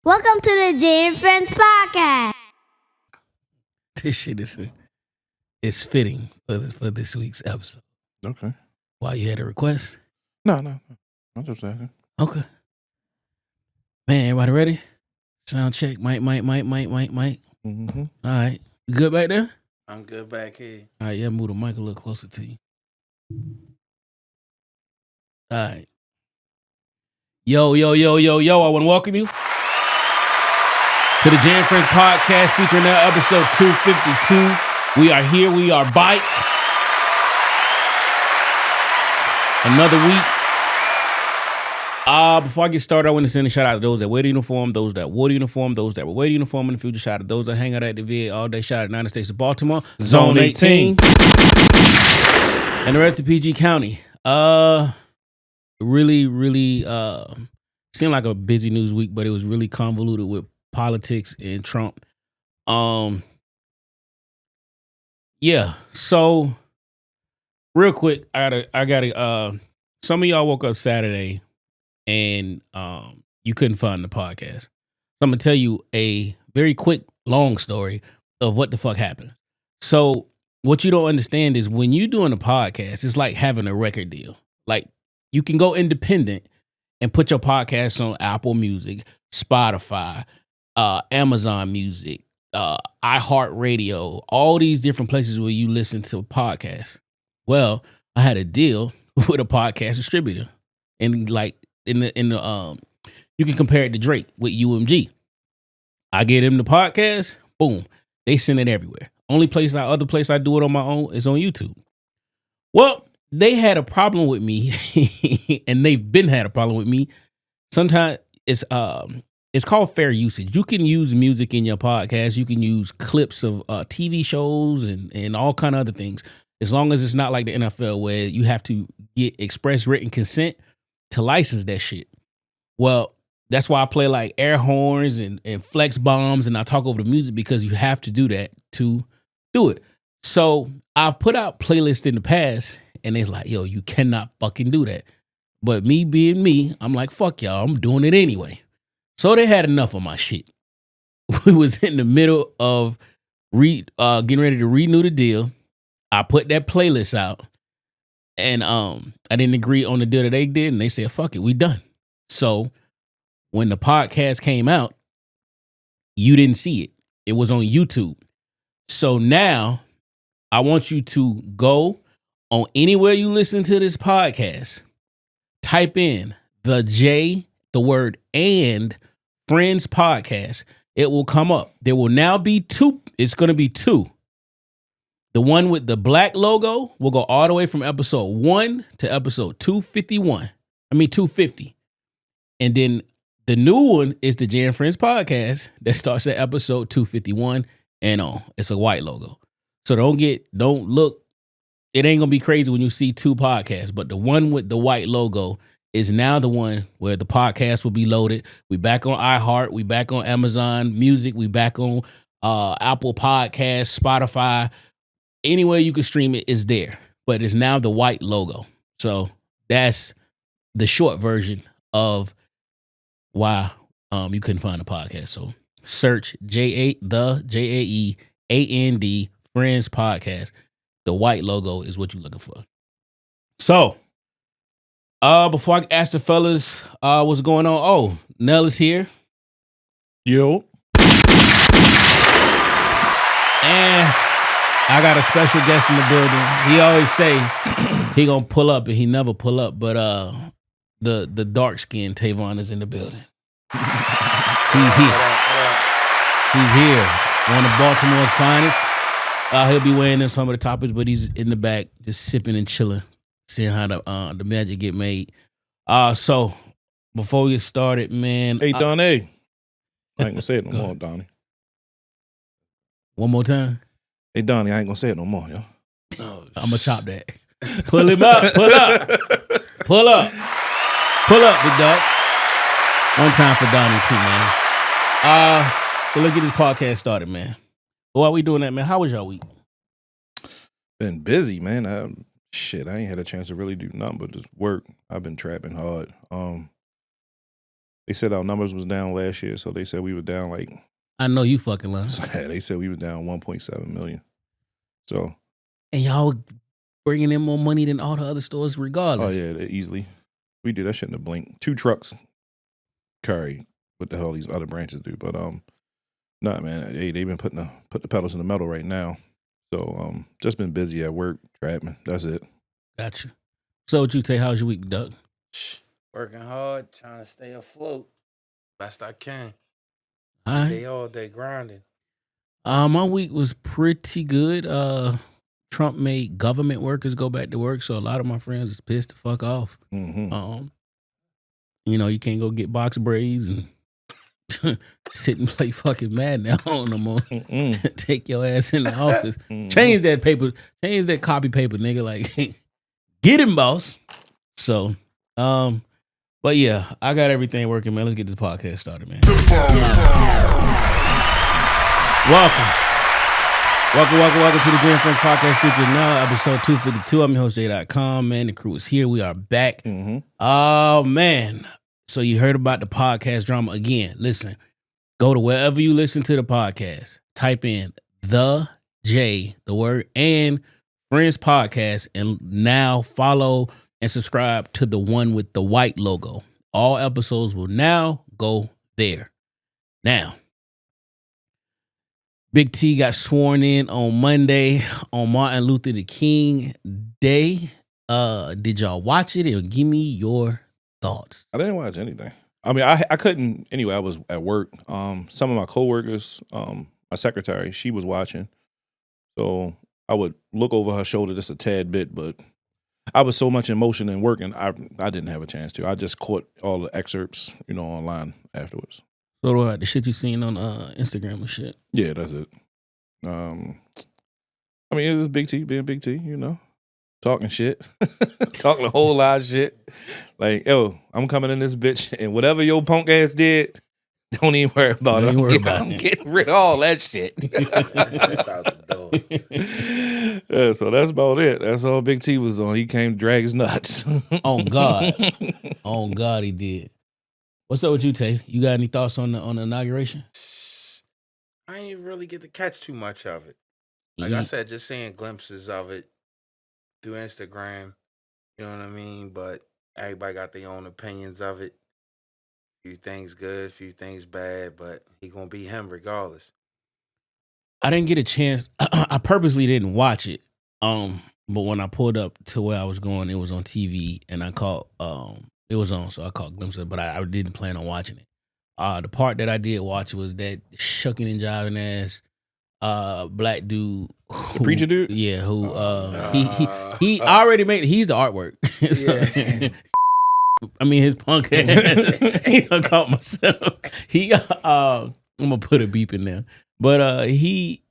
Welcome to the Jay and Friends Podcast. This shit is fitting for this week's episode. Okay. Why, you had a request? No. I'm just asking. Okay. Man, everybody ready? Sound check. Mic. Mm-hmm. All right. You good back there? I'm good back here. All right, yeah, move the mic a little closer to you. All right. Yo, I want to welcome you to the Jay and Friends Podcast featuring now episode 252. We are here. We are back. Another week. Before I get started, I want to send a shout out to those that wear the uniform, those that wore the uniform, those that will wear the uniform in the future. Shout out to those that hang out at the VA all day. Shout out to the United States of Baltimore. Zone 18. And the rest of PG County. Really seemed like a busy news week, but it was really convoluted with politics and Trump. Yeah. So real quick, I gotta some of y'all woke up Saturday and you couldn't find the podcast. So I'm gonna tell you a very quick, long story of what the fuck happened. So what you don't understand is when you're doing a podcast, it's like having a record deal. Like, you can go independent and put your podcast on Apple Music, Spotify, Amazon Music, iHeartRadio, all these different places where you listen to podcasts. Well, I had a deal with a podcast distributor, and like in the you can compare it to Drake with UMG. I get him the podcast, boom, they send it everywhere. Other place I do it on my own is on YouTube. Well, they had a problem with me, and they've been had a problem with me. Sometimes it's called fair usage. You can use music in your podcast. You can use clips of TV shows and all kind of other things, as long as it's not like the NFL where you have to get express written consent to license that shit. Well, that's why I play like air horns and flex bombs, and I talk over the music because you have to do that to do it. So I've put out playlists in the past, and it's like, yo, you cannot fucking do that. But me being me, I'm like, fuck y'all, I'm doing it anyway. So they had enough of my shit. We was in the middle of getting ready to renew the deal. I put that playlist out, and I didn't agree on the deal that they did, and they said, fuck it, we done. So when the podcast came out, you didn't see it. It was on YouTube. So now I want you to go on anywhere you listen to this podcast, type in the word and Friends Podcast. It will come up. There will now be two. It's going to be two. The one with the black logo will go all the way from episode 1 to episode 250. And then the new one is the Jay and Friends Podcast that starts at episode 251 and on. It's a white logo. So don't look. It ain't gonna be crazy when you see two podcasts, but the one with the white logo is now the one where the podcast will be loaded. We back on iHeart, we back on Amazon Music, we back on Apple Podcasts, Spotify. Anywhere you can stream it is there, but it's now the white logo. So that's the short version of why you couldn't find the podcast. So search JAEAND Friends Podcast. The white logo is what you're looking for. So, before I ask the fellas what's going on, Nell is here. Yo. And I got a special guest in the building. He always say he gonna pull up, and he never pull up. But the dark skinned Tavon is in the building. He's here. He's here. One of Baltimore's finest. He'll be weighing in some of the topics, but he's in the back just sipping and chilling, seeing how the magic get made. So before we get started, man. Hey, Donnie. I ain't gonna say it no more, Donnie. One more time. Hey, Donnie, I ain't gonna say it no more, yo. Oh, I'm gonna chop that. Pull him up. Pull up. Pull up. Pull up, big dog. One time for Donnie too, man. So let's get this podcast started, man. While we doing that, man, how was y'all week? Been busy, man. I ain't had a chance to really do nothing but just work. I've been trapping hard. They said our numbers was down last year, so they said we were down like. I know you fucking lying. They said we were down 1.7 million. So. And y'all bringing in more money than all the other stores, regardless. Oh yeah, easily. We do that shit in a blink. 2 trucks carry what the hell these other branches do, but nah, man. They've been put the pedals in the metal right now. So just been busy at work, trapping. That's it. Gotcha. So what you take? How's your week, Doug? Working hard, trying to stay afloat best I can. All right. Day all day grinding. My week was pretty good. Trump made government workers go back to work, so a lot of my friends is pissed the fuck off. Mm-hmm. You can't go get box braids and sit and play fucking Madden on them on. Take your ass in the office. Change that paper. Change that copy paper, nigga. Like, get him, boss. So, but yeah, I got everything working, man. Let's get this podcast started, man. Welcome to the Jam Friends Podcast featuring Nell, episode 252. I'm your host, J.com, man. The crew is here. We are back. Mm-hmm. Oh, man. So you heard about the podcast drama again. Listen, go to wherever you listen to the podcast. Type in the J, the word, and Friends Podcast, and now follow and subscribe to the one with the white logo. All episodes will now go there. Now, Big T got sworn in on Monday on Martin Luther King Day. Did y'all watch it? And give me your thoughts. I didn't watch anything. I mean, I couldn't. Anyway, I was at work. Some of my coworkers, my secretary, she was watching. So I would look over her shoulder just a tad bit, but I was so much in motion and working, I didn't have a chance to. I just caught all the excerpts, online afterwards. So the shit you seen on Instagram and shit. Yeah, that's it. I mean, it was Big T being Big T, talking shit, talking a whole lot of shit. Like, yo, I'm coming in this bitch, and whatever your punk ass did, don't even worry about it. I'm getting rid of all that shit. That's out the door. Yeah, so that's about it. That's all Big T was on. He came to drag his nuts. On God. On God, he did. What's up with you, Tay? You got any thoughts on the inauguration? I ain't even really get to catch too much of it. Like I said, just seeing glimpses of it through Instagram. You know what I mean? But everybody got their own opinions of it. Few things good, few things bad, but he gonna be him regardless. I didn't get a chance. I purposely didn't watch it. But when I pulled up to where I was going, it was on TV, and I caught it was on, so I caught glimpses of it, but I didn't plan on watching it. The part that I did watch was that shucking and jiving ass black dude. The preacher dude? Yeah, who he already made, he's the artwork. So, Yeah. I mean, his punk ass. He done caught myself. I'm gonna put a beep in there. But he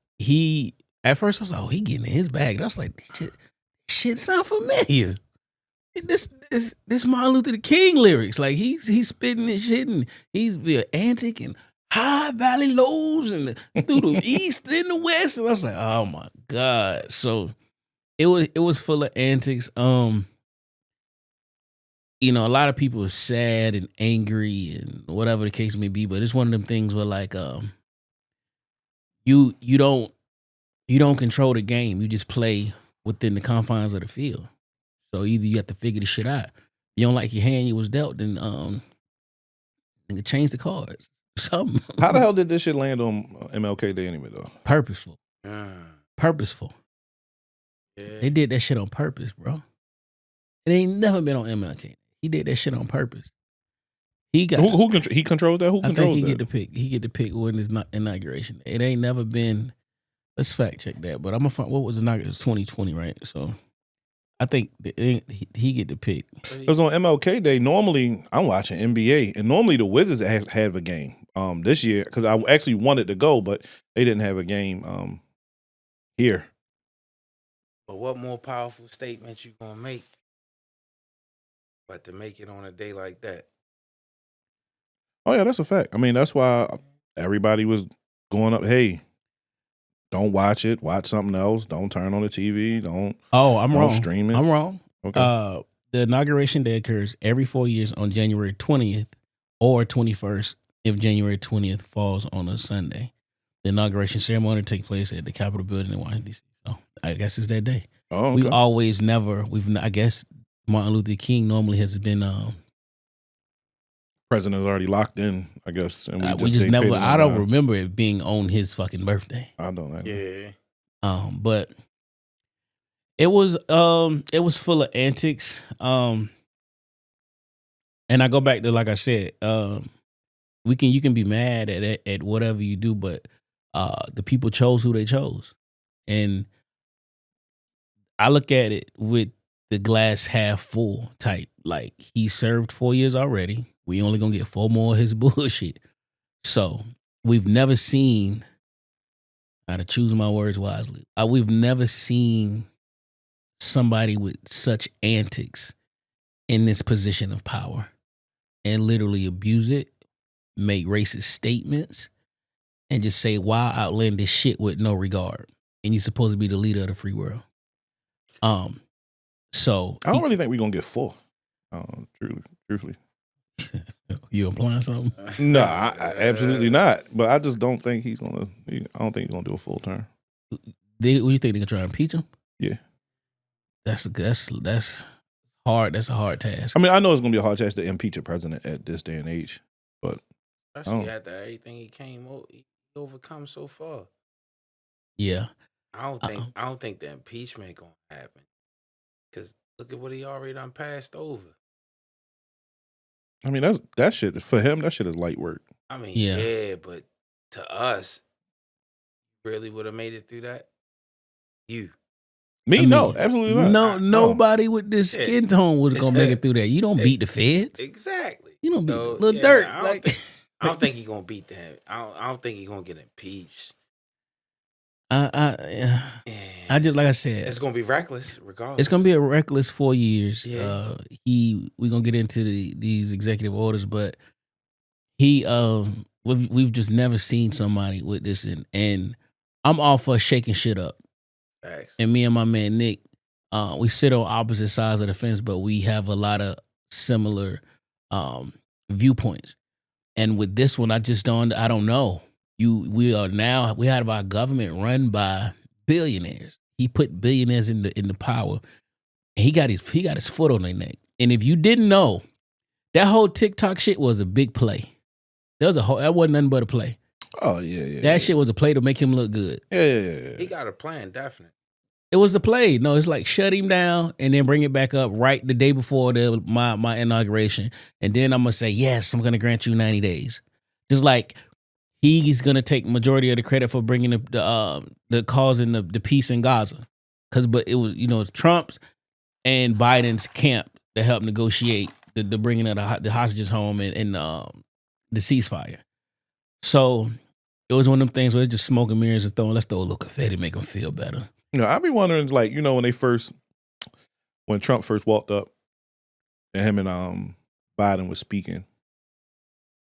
at first I was like, oh, he getting in his bag. And I was like, shit sound familiar. This Martin Luther King lyrics. Like he's spitting this shit, and he's antic and high valley lows and through the east and the west. And I was like, oh my God. So it was full of antics. A lot of people are sad and angry and whatever the case may be, but it's one of them things where like you don't control the game. You just play within the confines of the field. So either you have to figure the shit out. If you don't like your hand you was dealt, then change the cards. Something. How the hell did this shit land on MLK Day anyway, though? Purposeful. Purposeful. Yeah. They did that shit on purpose, bro. It ain't never been on MLK. He did that shit on purpose. He got he controls that? Who I controls think he that? get to pick. He get to pick when his inauguration. It ain't never been. Let's fact check that. But I'm gonna find what was inauguration. 2020, right? So I think he get to pick. Because on MLK Day, normally I'm watching NBA, and normally the Wizards have a game. This year, because I actually wanted to go, but they didn't have a game here. But what more powerful statement you gonna make but to make it on a day like that? Oh yeah, that's a fact. I mean, that's why everybody was going up. Hey, don't watch it. Watch something else. Don't turn on the TV. Don't. Oh, I'm wrong. Stream it. I'm wrong. Okay. The inauguration day occurs every 4 years on January 20th or 21st if January 20th falls on a Sunday. The inauguration ceremony take place at the Capitol building in Washington, D.C. So I guess it's that day. Oh, okay. We always I guess Martin Luther King normally has been President's already locked in, I guess, and we just never. I don't remember it being on his fucking birthday. I don't know. Yeah. But it was full of antics. And I go back to, like I said, you can be mad at whatever you do, but the people chose who they chose, and I look at it with the glass half full type. Like, he served 4 years already. We only gonna get 4 more of his bullshit. So we've never seen. I gotta choose my words wisely. We've never seen somebody with such antics in this position of power and literally abuse it, make racist statements, and just say wild, outlandish shit with no regard. And you're supposed to be the leader of the free world. So I don't really think we're gonna get 4. Truthfully. You implying something? No, I absolutely not. But I just don't think he's gonna. I don't think he's gonna do a full term. What do you think they're gonna try and impeach him? Yeah, that's hard. That's a hard task. I mean, I know it's gonna be a hard task to impeach a president at this day and age, but especially after everything he overcome so far. Yeah, I don't think the impeachment gonna happen, because look at what he already done passed over. I mean, that shit for him. That shit is light work. I mean, yeah, but to us, really would have made it through that. No, absolutely not. Nobody with this skin tone was gonna make it through that. You don't beat the feds. Exactly. You don't beat the little dirt. I don't think he's gonna beat that. I don't think he's gonna get impeached. I just, like I said, it's gonna be reckless, regardless. It's gonna be a reckless 4 years. Yeah. We're gonna get into these executive orders, but we've just never seen somebody with this, and I'm all for shaking shit up. Thanks. And me and my man Nick, we sit on opposite sides of the fence, but we have a lot of similar viewpoints. And with this one, I don't know. We have our government run by billionaires. He put billionaires in the power. And he got his foot on their neck. And if you didn't know, that whole TikTok shit was a big play. That wasn't nothing but a play. Oh yeah. That shit was a play to make him look good. Yeah. He got a plan, definitely. It was a play. No, it's like shut him down and then bring it back up right the day before my inauguration. And then I'm gonna say, yes, I'm gonna grant you 90 days. Just like he's gonna take majority of the credit for bringing the causing the peace in Gaza, but it was it's Trump's and Biden's camp that helped negotiate the bringing of the hostages home and the ceasefire. So it was one of them things where it's just smoke and mirrors and let's throw a little confetti, make them feel better. I be wondering, like, when Trump first walked up and him and Biden was speaking,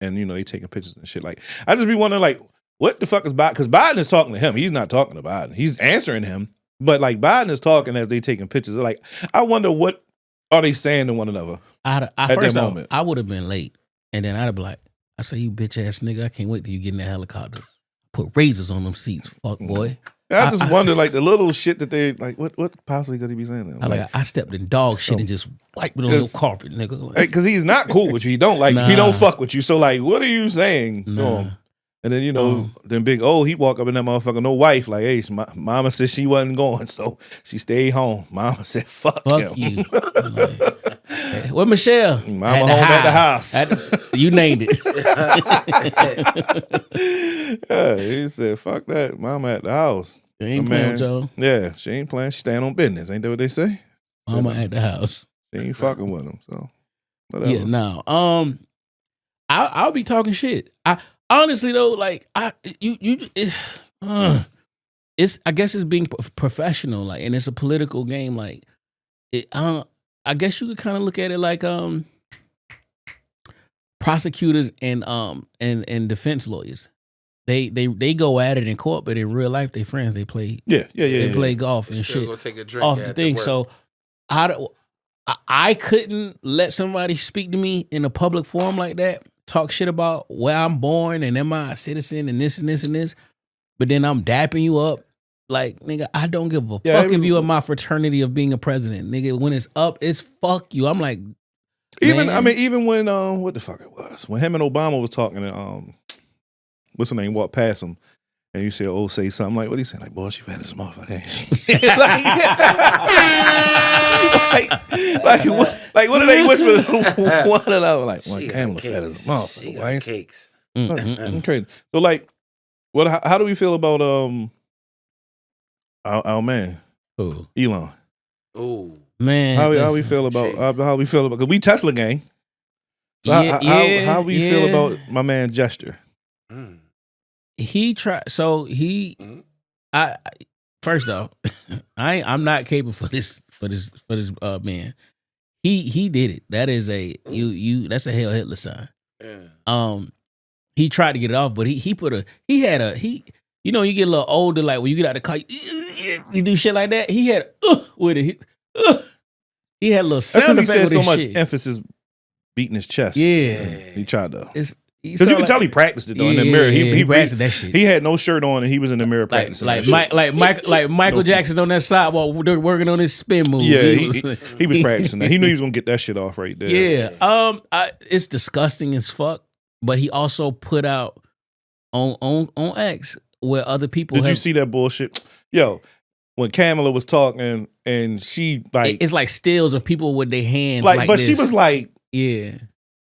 and they taking pictures and shit. Like, I just be wondering, like, what the fuck is Biden? Because Biden is talking to him. He's not talking to Biden. He's answering him. But like Biden is talking as they taking pictures. Like, I wonder what are they saying to one another at that moment. I would have been late, and then I'd have been like, I say, you bitch ass nigga, I can't wait till you get in that helicopter. Put razors on them seats, fuck boy. I just wonder, like, the little shit that they like. What possibly could he be saying? I stepped in dog shit and just wiped it on the carpet, nigga. Because he's not cool with you. He don't like. He don't fuck with you. So like, what are you saying to him? And then then Big O, he walk up in that motherfucker, no wife. Like, hey, mama said she wasn't going, so she stayed home. Mama said, fuck him. You. Where Michelle? Mama home at the house. You named it. Yeah, he said, fuck that. Mama at the house. She ain't playing, Joe. Yeah, she ain't playing. She stand on business. Ain't that what they say? Mama at the house. She ain't fucking with him. So whatever. Yeah, no. I'll be talking shit. I honestly though, like I guess it's being professional, like, and it's a political game. Like, I guess you could kind of look at it like prosecutors and defense lawyers. They go at it in court, but in real life they friends. They play They play golf and shit go take a drink off the thing. So I couldn't let somebody speak to me in a public forum like that talk shit about where I'm born and am I a citizen and this and this and this, but then I'm dapping you up. Like, nigga, I don't give a fuck if you in my fraternity of being a president. Nigga, when it's up, it's fuck you. I'm like, even man. I mean, even when what the fuck it was when him and Obama was talking and what's her name walked past him and you said, "Oh, say something," like what he said, like, "Boy, she fat as a motherfucker." Ain't she?" like what are they whispering? One of them like, "One Kamala fat as a motherfucker." She got cakes. Crazy. So like, what? How do we feel about our man, Who? Elon? Ooh, Man, How we feel about because we Tesla gang. So how we feel about my man Gesture? He tried. So he, I first off, I'm not capable for this man. He did it. That is you. That's a Hail Hitler sign. yeah. He tried to get it off, but he you know, you get a little older, like when you get out of the car, you do shit like that. He had with it. He had a little sound effect. He said so much shit. Emphasis beating his chest. Yeah, he tried to. Because you can tell he practiced it though in the mirror. He practiced that shit. He had no shirt on and he was in the mirror practicing. Like Michael Jackson on that sidewalk, they're working on his spin move. Yeah, he was practicing that. He knew he was gonna get that shit off right there. Yeah. It's disgusting as fuck. But he also put out on X where other people. Did you see that bullshit? Yo, when Kamala was talking and she like it's like stills of people with their hands like but this. she was like yeah.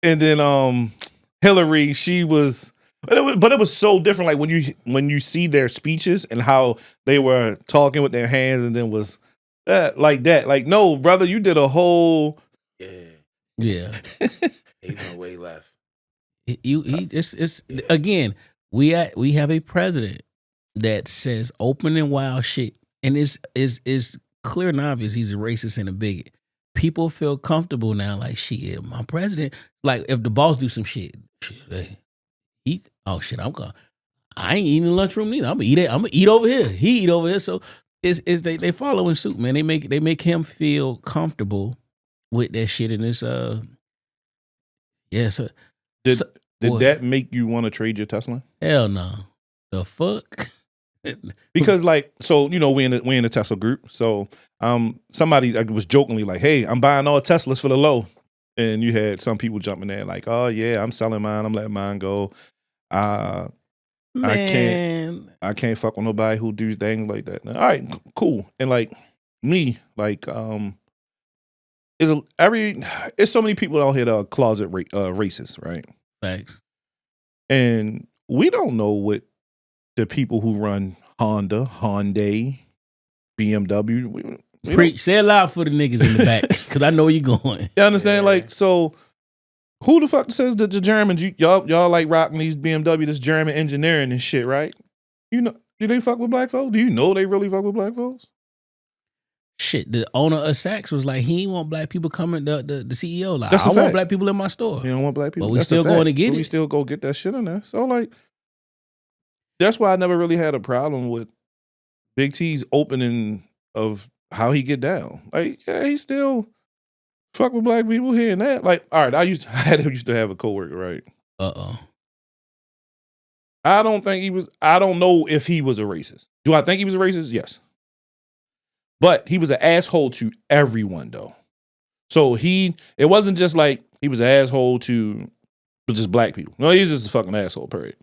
And then Hillary, she was but it was so different. Like when you see their speeches and how they were talking with their hands and then was like that. Like, no, brother, you did a whole Yeah. He went way left. It's again, we have a president that says open and wild shit. And is clear and obvious he's a racist and a bigot. People feel comfortable now, like shit, my president. Like if the boss do some shit, I ain't eating in the lunchroom neither. I'm gonna eat over here. He eat over here. So they following suit, man. They make him feel comfortable with that shit in this Did that make you want to trade your Tesla? Hell no. The fuck? Because like, so you know, we in the Tesla group. So somebody was jokingly like, "Hey, I'm buying all Teslas for the low," and you had some people jumping there like, "Oh yeah, I'm selling mine. I'm letting mine go." I can't fuck with nobody who do things like that. All right, cool. And like me, like it's so many people out here that are closet racist, right? Facts. And we don't know what the people who run Honda, Hyundai, BMW. Preach. Say it loud for the niggas in the back, because I know where you're going. You understand? Yeah. Like, so who the fuck says that the Germans, y'all like rocking these BMW, this German engineering and shit, right? You know, do they fuck with black folks? Do you know they really fuck with black folks? Shit, the owner of Saks was like, he ain't want black people coming, the CEO, like, That's I want black people in my store. You don't want black people? But we still going to get it. We still go get that shit in there. So like, that's why I never really had a problem with Big T's opening of how he get down. Like, yeah, he still fuck with black people here and that. Like, all right, I used to have a coworker, right? I don't know if he was a racist. Do I think he was a racist? Yes. But he was an asshole to everyone though. So it wasn't just like he was an asshole to just black people. No, he was just a fucking asshole, period.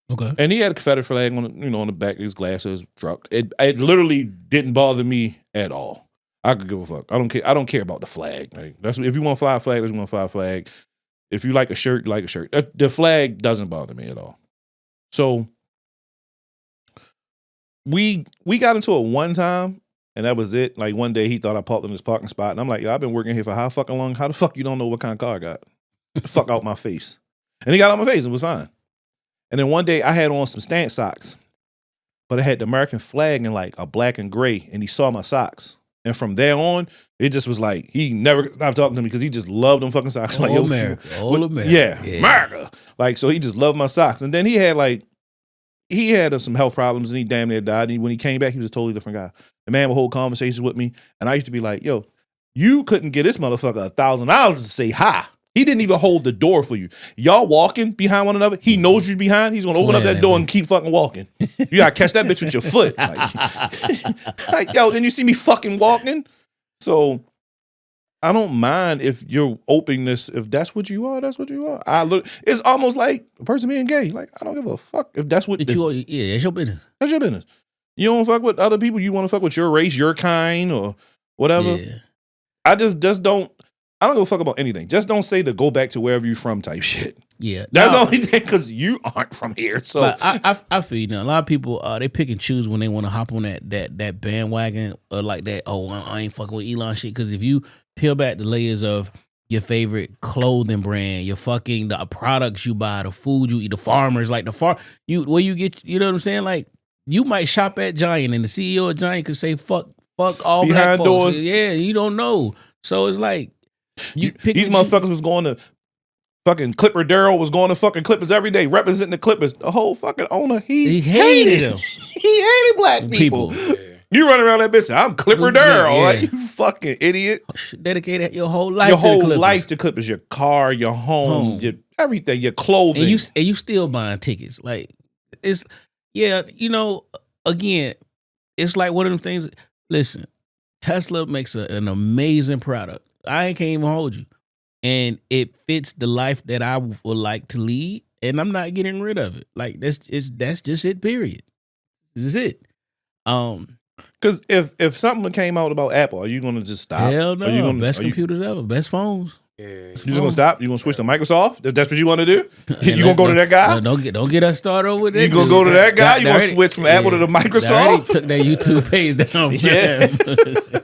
Okay. And he had a Confederate flag on the back of his glasses, truck. It literally didn't bother me at all. I could give a fuck. I don't care about the flag. Like, that's if you want to fly a flag, that's you want to fly a flag. If you like a shirt, you like a shirt. The flag doesn't bother me at all. So we got into it one time, and that was it. Like one day he thought I parked in this parking spot, and I'm like, yo, I've been working here for how fucking long? How the fuck you don't know what kind of car I got? Get the fuck out my face. And he got out my face. It was fine. And then one day I had on some stance socks, but it had the American flag in like a black and gray, and he saw my socks. And from there on, it just was like, he never stopped talking to me because he just loved them fucking socks. Like, yo, America. Yeah, America. Like, so he just loved my socks. And then he had some health problems and he damn near died. And when he came back, he was a totally different guy. The man would hold conversations with me. And I used to be like, yo, you couldn't get this motherfucker $1,000 to say hi. He didn't even hold the door for you. Y'all walking behind one another. He knows you're behind. He's gonna open up that door and keep fucking walking. You gotta catch that bitch with your foot. Like, yo, then you see me fucking walking. So I don't mind if your openness, if that's what you are, that's what you are. It's almost like a person being gay. Like, I don't give a fuck if that's what yeah, that's your business. That's your business. You don't fuck with other people. You want to fuck with your race, your kind, or whatever. Yeah. I just don't. I don't give a fuck about anything. Just don't say to go back to wherever you from type shit. Yeah, That's the only thing, because you aren't from here. So but I feel you now. A lot of people they pick and choose when they want to hop on that bandwagon or like that. Oh, I ain't fucking with Elon shit. Because if you peel back the layers of your favorite clothing brand, your fucking the products you buy, the food you eat, the farmers, like where you get, you know what I'm saying? Like, you might shop at Giant and the CEO of Giant could say fuck all behind black folks. doors. Yeah, you don't know. So it's like these motherfuckers was going to fucking Clipper. Darryl was going to fucking Clippers every day, representing the Clippers. The whole fucking owner, he hated him. He hated black people. You run around that bitch, I'm Clipper Darryl. Yeah. Like, you fucking idiot. Dedicated your whole life to Clippers. Your car, your home. Your everything, your clothing. And you still buying tickets. Like, it's, yeah, you know, again, it's like one of them things. Listen, Tesla makes an amazing product. I can't even hold you. And it fits the life that I would like to lead, and I'm not getting rid of it. Like, that's just it, period. This is it. Because if something came out about Apple, are you going to just stop? Hell no. Best computers ever. Best phones. Yeah. You just going to stop? You going to switch to Microsoft? If that's what you want to do? You going to go to that guy? Don't get us started over with that. You going to go to that guy? You going to switch from Apple to the Microsoft? I already took that YouTube page down. Yeah.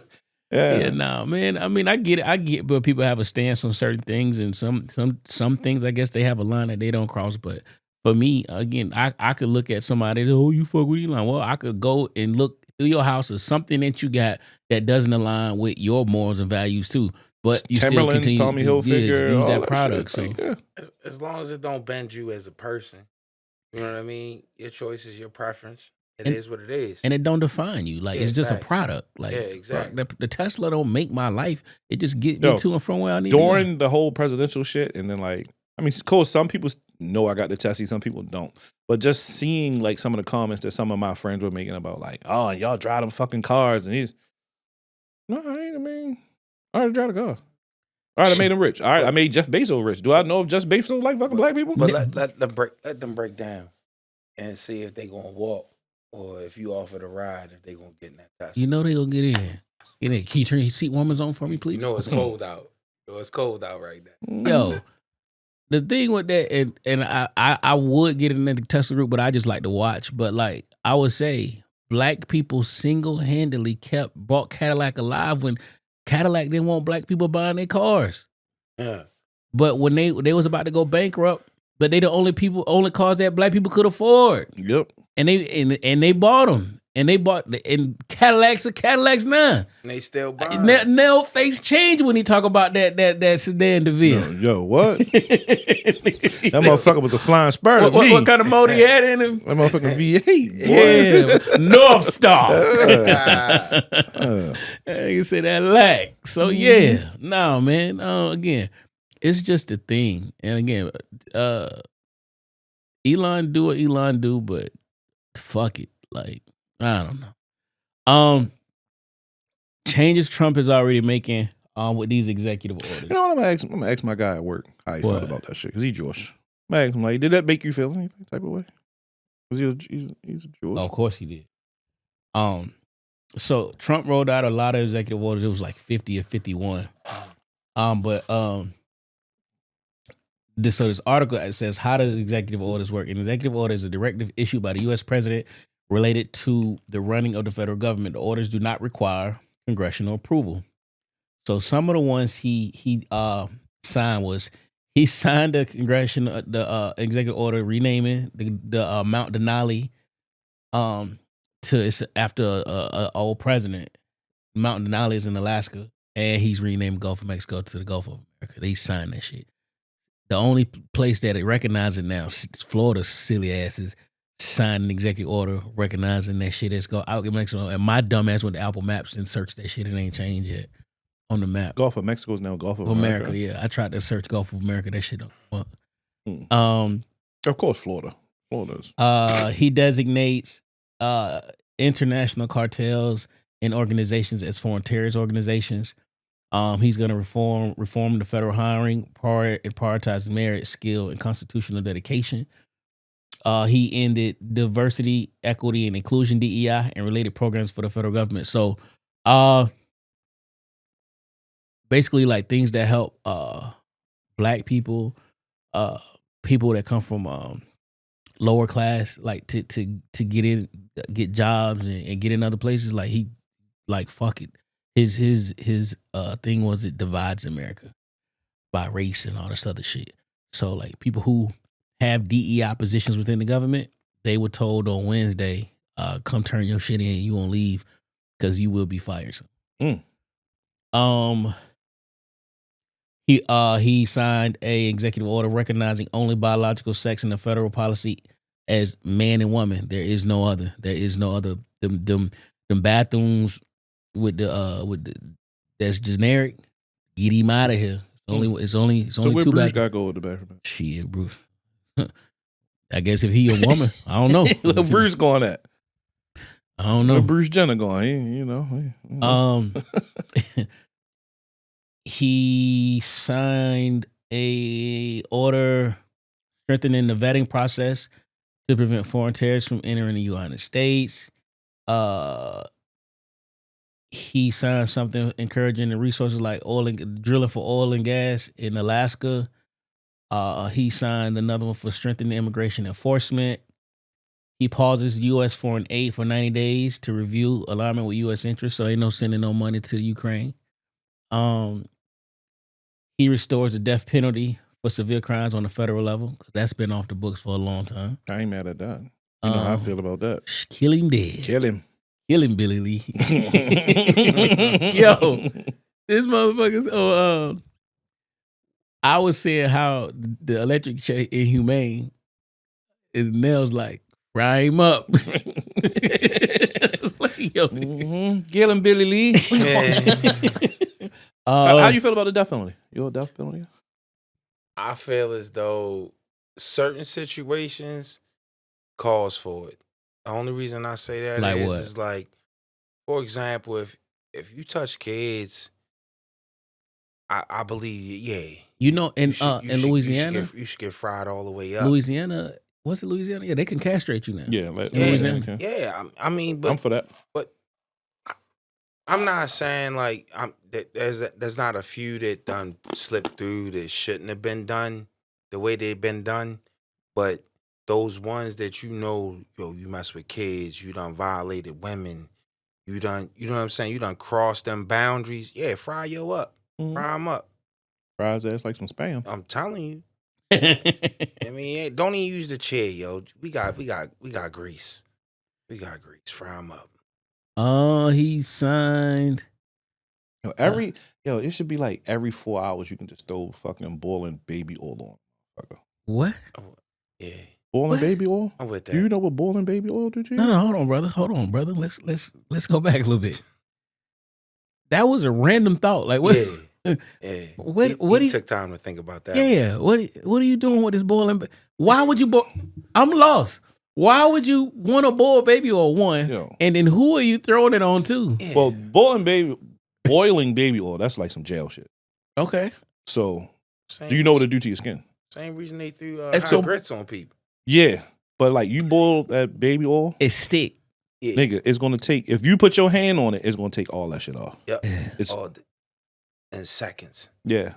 Yeah, no, man. I mean, I get it, but people have a stance on certain things, and some things, I guess they have a line that they don't cross. But for me, again, I could look at somebody, oh, you fuck with Elon. Well, I could go and look through your house or something that you got that doesn't align with your morals and values too. But you still continue Tommy Hilfiger, use all that that product. shit. So As long as it don't bend you as a person, you know what I mean? Your choice is your preference. It is what it is. And it don't define you. Like, it's just facts. a product. Like, yeah, exactly. The Tesla don't make my life. It just get me to and from where I need to during the whole presidential shit, and then like, I mean, of course, some people know I got the Tesla, some people don't. But just seeing like some of the comments that some of my friends were making about like, oh, y'all drive them fucking cars, and he's, no, I mean, I already drive a car. All right, I made him rich. All right, I made Jeff Bezos rich. Do I know if Jeff Bezos like fucking black people? But let them break down and see if they gonna walk, or if you offer the ride, if they gonna get in that Tesla. You know they gonna get in. Get in. Can you turn your seat warmers on for me, please? You know it's cold out. It's cold out right now. Yo, the thing with that, and I would get in the Tesla group, but I just like to watch. But like, I would say, black people single-handedly brought Cadillac alive when Cadillac didn't want black people buying their cars. Yeah. But when they was about to go bankrupt, but they the only cars that black people could afford. Yep. And they bought them. And they bought Cadillacs are Cadillacs now. And they still buying. Nell face changed when he talk about that sedan DeVille. Yo, what? That motherfucker was a flying spur. What kind of motor he had in him? That motherfucking V8. Yeah, North Star. You say that lack. So yeah, no man. Again, it's just a thing. And again, Elon do what Elon do, but fuck it. Like, I don't know. Changes Trump is already making with these executive orders. You know what? I'm gonna ask my guy at work how he felt about that shit, because he's Jewish. I'm gonna ask him, like, did that make you feel any type of way? Because he's Jewish. Oh, of course he did. So Trump rolled out a lot of executive orders. It was like 50 or 51. So this article says, how does executive orders work? An executive order is a directive issued by the U.S. president related to the running of the federal government. The orders do not require congressional approval. So some of the ones he signed was, he signed the executive order renaming the Mount Denali to it's after a old president. Mount Denali is in Alaska, and he's renamed Gulf of Mexico to the Gulf of America. They signed that shit. The only place that it recognizes it now is Florida, silly asses, signed an executive order recognizing that shit is go out in Mexico. And my dumb ass went to Apple Maps and searched that shit. It ain't changed yet. on the map. Gulf of Mexico is now Gulf of America. America. Yeah, I tried to search Gulf of America. That shit don't come up. Of course, Florida. Florida's. He designates international cartels and organizations as foreign terrorist organizations. He's going to reform the federal hiring, prioritize merit, skill, and constitutional dedication. He ended diversity, equity, and inclusion (DEI) and related programs for the federal government. So, basically, like things that help Black people, people that come from lower class, like to get jobs and get in other places. Like he, like fuck it. His thing was it divides America by race and all this other shit. So like people who have DEI positions within the government, they were told on Wednesday, come turn your shit in. You won't leave because you will be fired. He signed a executive order recognizing only biological sex in the federal policy as man and woman. There is no other. There is no other. Them bathrooms with the that's generic. Get him out of here. It's only So where two Bruce bathrooms. got to go with the bathroom? Shit, Bruce. I guess if he a woman, I don't know. Where Bruce going at? I don't know. Where Bruce Jenner going? He signed a order strengthening the vetting process to prevent foreign terrorists from entering the United States. He signed something encouraging the resources like drilling for oil and gas in Alaska. He signed another one for strengthening immigration enforcement. He pauses U.S. foreign aid for 90 days to review alignment with U.S. interests. So ain't no sending no money to Ukraine. He restores the death penalty for severe crimes on the federal level. That's been off the books for a long time. I ain't mad at that. You know how I feel about that. Kill him dead. Kill him. Kill him, Billy Lee. Yo, this motherfucker's. I was saying how the electric chair inhumane. And Nell's like, fry him up. It's like, yo, Kill him, Billy Lee. How you feel about the death penalty? You a death penalty? I feel as though certain situations calls for it. The only reason I say that Like what? is like, for example, if you touch kids, I believe, yeah. You know, in you Louisiana, you should get fried all the way up. Louisiana, what's it, Louisiana? Yeah, they can castrate you now. Yeah, Louisiana. okay. Yeah, I mean, but I'm for that. But I'm not saying like that there's not a few that done slipped through that shouldn't have been done the way they've been done, but those ones that you mess with kids, you done violated women, you know what I'm saying, you done crossed them boundaries. Yeah, fry yo up, fry them up. Fry his ass like some spam. I'm telling you. I mean, don't even use the chair, yo. We got grease. We got grease. Fry them up. He signed. It should be like every 4 hours you can just throw fucking boiling baby oil on. What? Yeah. Boiling baby oil? I'm with that. Do you know what boiling baby oil do to you? No, hold on, brother. Let's go back a little bit. That was a random thought. Like what? Yeah. Yeah. What he took time to think about that. Yeah. What are you doing with this boiling? Why would you boil? I'm lost. Why would you want to boil baby oil one? Yo. And then who are you throwing it on to? Yeah. Well, boiling baby oil, that's like some jail shit. Okay. So, Same do you know what it do to your skin? Same reason they threw so- grits on people. Yeah. But like you boil that baby oil, It's stick. Yeah. nigga, it's gonna take, if you put your hand on it, it's gonna take all that shit off. Yep. It's In seconds. yeah.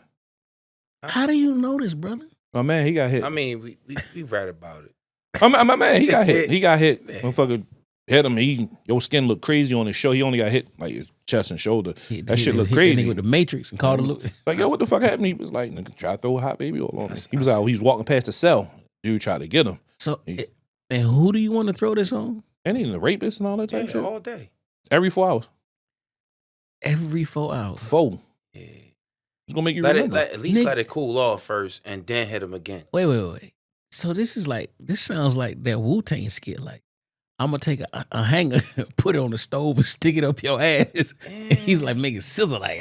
How do you know this, brother? My man, he got hit. I mean, we read about it. My man, he got hit. He got hit. Man. Motherfucker hit him. Your skin looked crazy on his show. He only got hit like his chest and shoulder. That shit looked hit crazy. nigga with the Matrix and called him. Like, yo, what the fuck happened? He was like, nigga, try to throw a hot baby oil on me. He was I out. He was walking past the cell. Dude tried to get him. So, and who do you want to throw this on? And he the rapist and all that type Yeah, shit. all day. Every 4 hours. Every 4 hours. 4. Yeah. It's gonna make you At remember. least Nigga. let it cool off first and then hit him again. Wait. So this sounds like that Wu-Tang skit. Like, I'm gonna take a hanger, put it on the stove, and stick it up your ass. And he's like making sizzle, like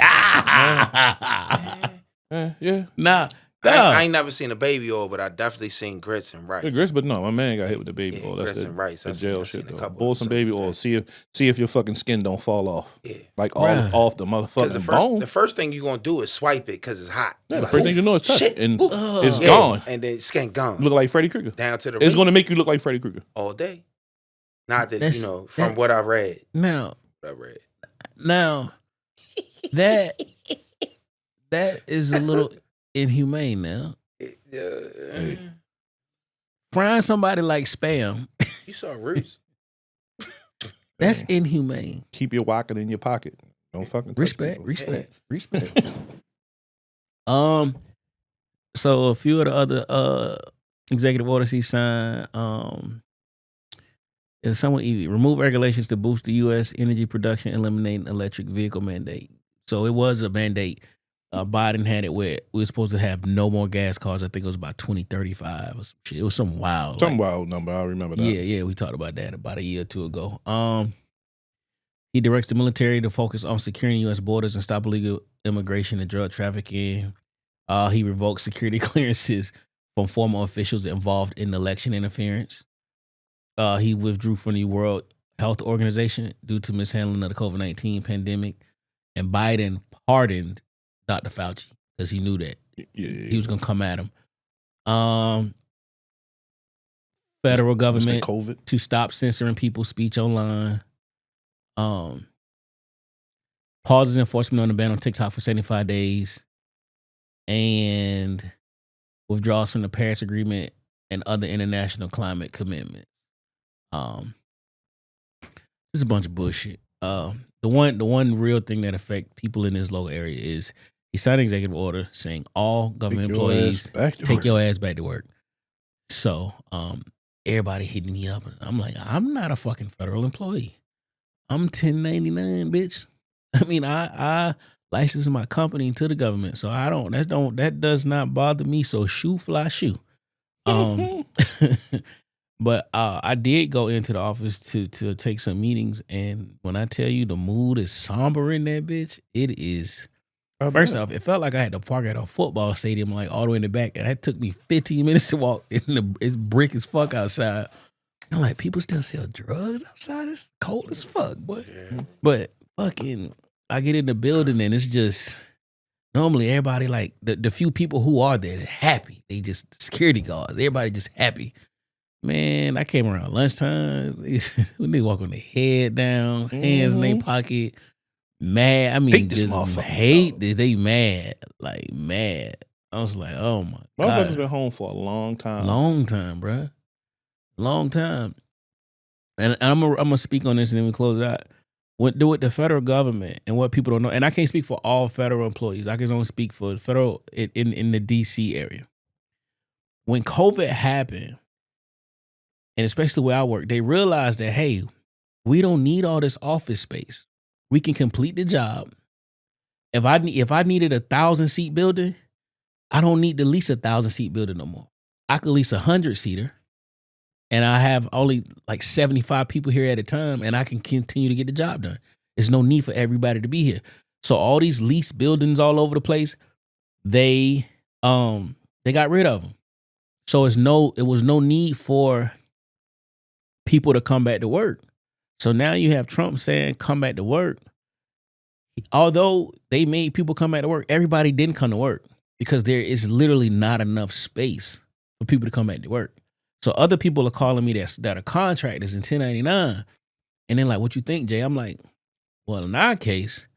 Yeah. Nah, I ain't never seen a baby oil, but I definitely seen grits and rice. The grits, but no, my man got hit with the baby oil. That's grits the, and rice. the I jail seen shit. a Though. couple Boil some baby oil. episodes See if your fucking skin don't fall off. Yeah. Like Bruh. off the Because motherfucking bone. the first thing you're gonna do is swipe it because it's hot. Yeah, You're the like, first thing you know is touch shit, it, and ooh. it's gone. And then skin gone. Look like Freddy Krueger. Down to the It's root going to make you look like Freddy Krueger. all day. Not that, That's- from what I read. now What I read. that is a little inhumane. Now Hey. frying somebody like Spam, You saw Roots. that's Hey, inhumane. keep your walking in your pocket. Don't fucking touch Respect. people. So a few of the other executive orders he signed, is somewhat easy. Remove regulations to boost the U.S. energy production, eliminating electric vehicle mandate. So it was a mandate. Biden had it where we were supposed to have no more gas cars. I think it was about 2035 or some shit. It was some wild. Some wild number. I remember that. Yeah, we talked about that about a year or two ago. He directs the military to focus on securing U.S. borders and stop illegal immigration and drug trafficking. He revoked security clearances from former officials involved in election interference. He withdrew from the World Health Organization due to mishandling of the COVID-19 pandemic. And Biden pardoned Dr. Fauci because he knew that he was going to come at him. Federal government COVID. to stop censoring people's speech online. Pauses enforcement on the ban on TikTok for 75 days. And withdraws from the Paris Agreement and other international climate commitments. This is a bunch of bullshit. The one real thing that affect people in this local area is he signed an executive order saying all government employees take your ass back to work. So everybody hitting me up. I'm like, I'm not a fucking federal employee. I'm 1099, bitch. I mean, I license my company to the government, so that does not bother me. So shoe fly shoe. But I did go into the office to take some meetings, and when I tell you the mood is somber in that bitch, it is. First off, it felt like I had to park at a football stadium, like all the way in the back, and that took me 15 minutes to walk. It's brick as fuck outside. I'm like, people still sell drugs outside. It's cold as fuck, boy. Yeah. But fucking, I get in the building and it's just normally everybody like the few people who are there, they're happy. They just security guards. Everybody just happy. Man, I came around lunchtime. When they walk with their head down, hands in their pocket, mad. I mean, Hate this just motherfucker, hate dog. this. They mad, like mad. I was like, oh my Motherfuckers god, been home for a long time. long time, bruh. Long time. And I'm gonna speak on this and then we close it out. With the federal government and what people don't know, and I can't speak for all federal employees. I can only speak for the federal in the DC area. When COVID happened, and especially where I work, they realized that, hey, we don't need all this office space. We can complete the job. If I needed 1,000-seat building, I don't need to lease 1,000-seat building no more. I could lease 100-seater, and I have only like 75 people here at a time, and I can continue to get the job done. There's no need for everybody to be here. So all these leased buildings all over the place, they got rid of them. So it was no need for people to come back to work. So now you have Trump saying come back to work. Although they made people come back to work, everybody didn't come to work because there is literally not enough space for people to come back to work. So other people are calling me that are contractors in 1099. And then like, what you think, Jay? I'm like, well, in our case,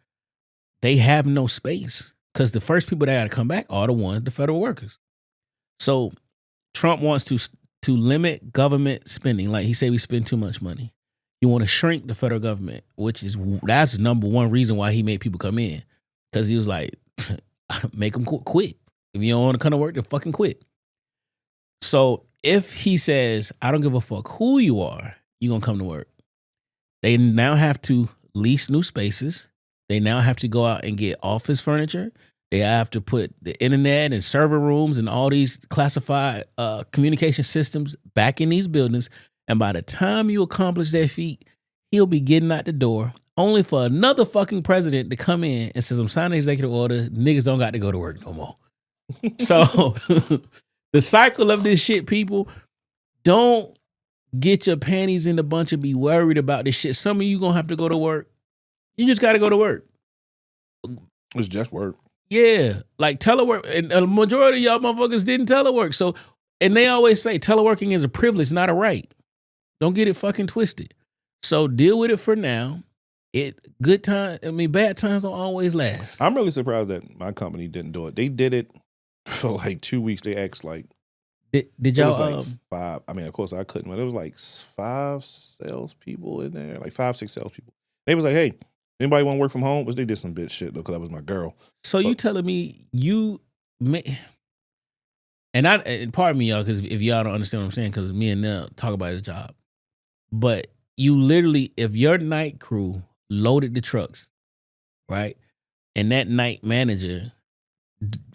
they have no space because the first people that got to come back are the federal workers. So Trump wants to limit government spending. Like he said, we spend too much money. You want to shrink the federal government, that's the number one reason why he made people come in. Because he was like, make them quit. If you don't want to come to work, then fucking quit. So if he says, I don't give a fuck who you are, you're going to come to work. They now have to lease new spaces. They now have to go out and get office furniture. They have to put the internet and server rooms and all these classified communication systems back in these buildings. And by the time you accomplish that feat, he'll be getting out the door, only for another fucking president to come in and says, I'm signing executive order. Niggas don't got to go to work no more. So the cycle of this shit, people, don't get your panties in a bunch and be worried about this shit. Some of you gonna have to go to work. You just got to go to work. It's just work. Yeah, like telework. And a majority of y'all motherfuckers didn't telework. So, and they always say teleworking is a privilege, not a right. Don't get it fucking twisted. So deal with it for now. Bad times don't always last. I'm really surprised that my company didn't do it. They did it for like 2 weeks. They asked like, did y'all? It was like 5. I mean, of course I couldn't, but it was like 5 salespeople in there, like 5, 6 salespeople. They was like, hey, anybody want to work from home? Which they did some bitch shit though, because that was my girl. So you telling me and pardon me, y'all, because if y'all don't understand what I'm saying, because me and Nell talk about his job, but you literally, if your night crew loaded the trucks, right, and that night manager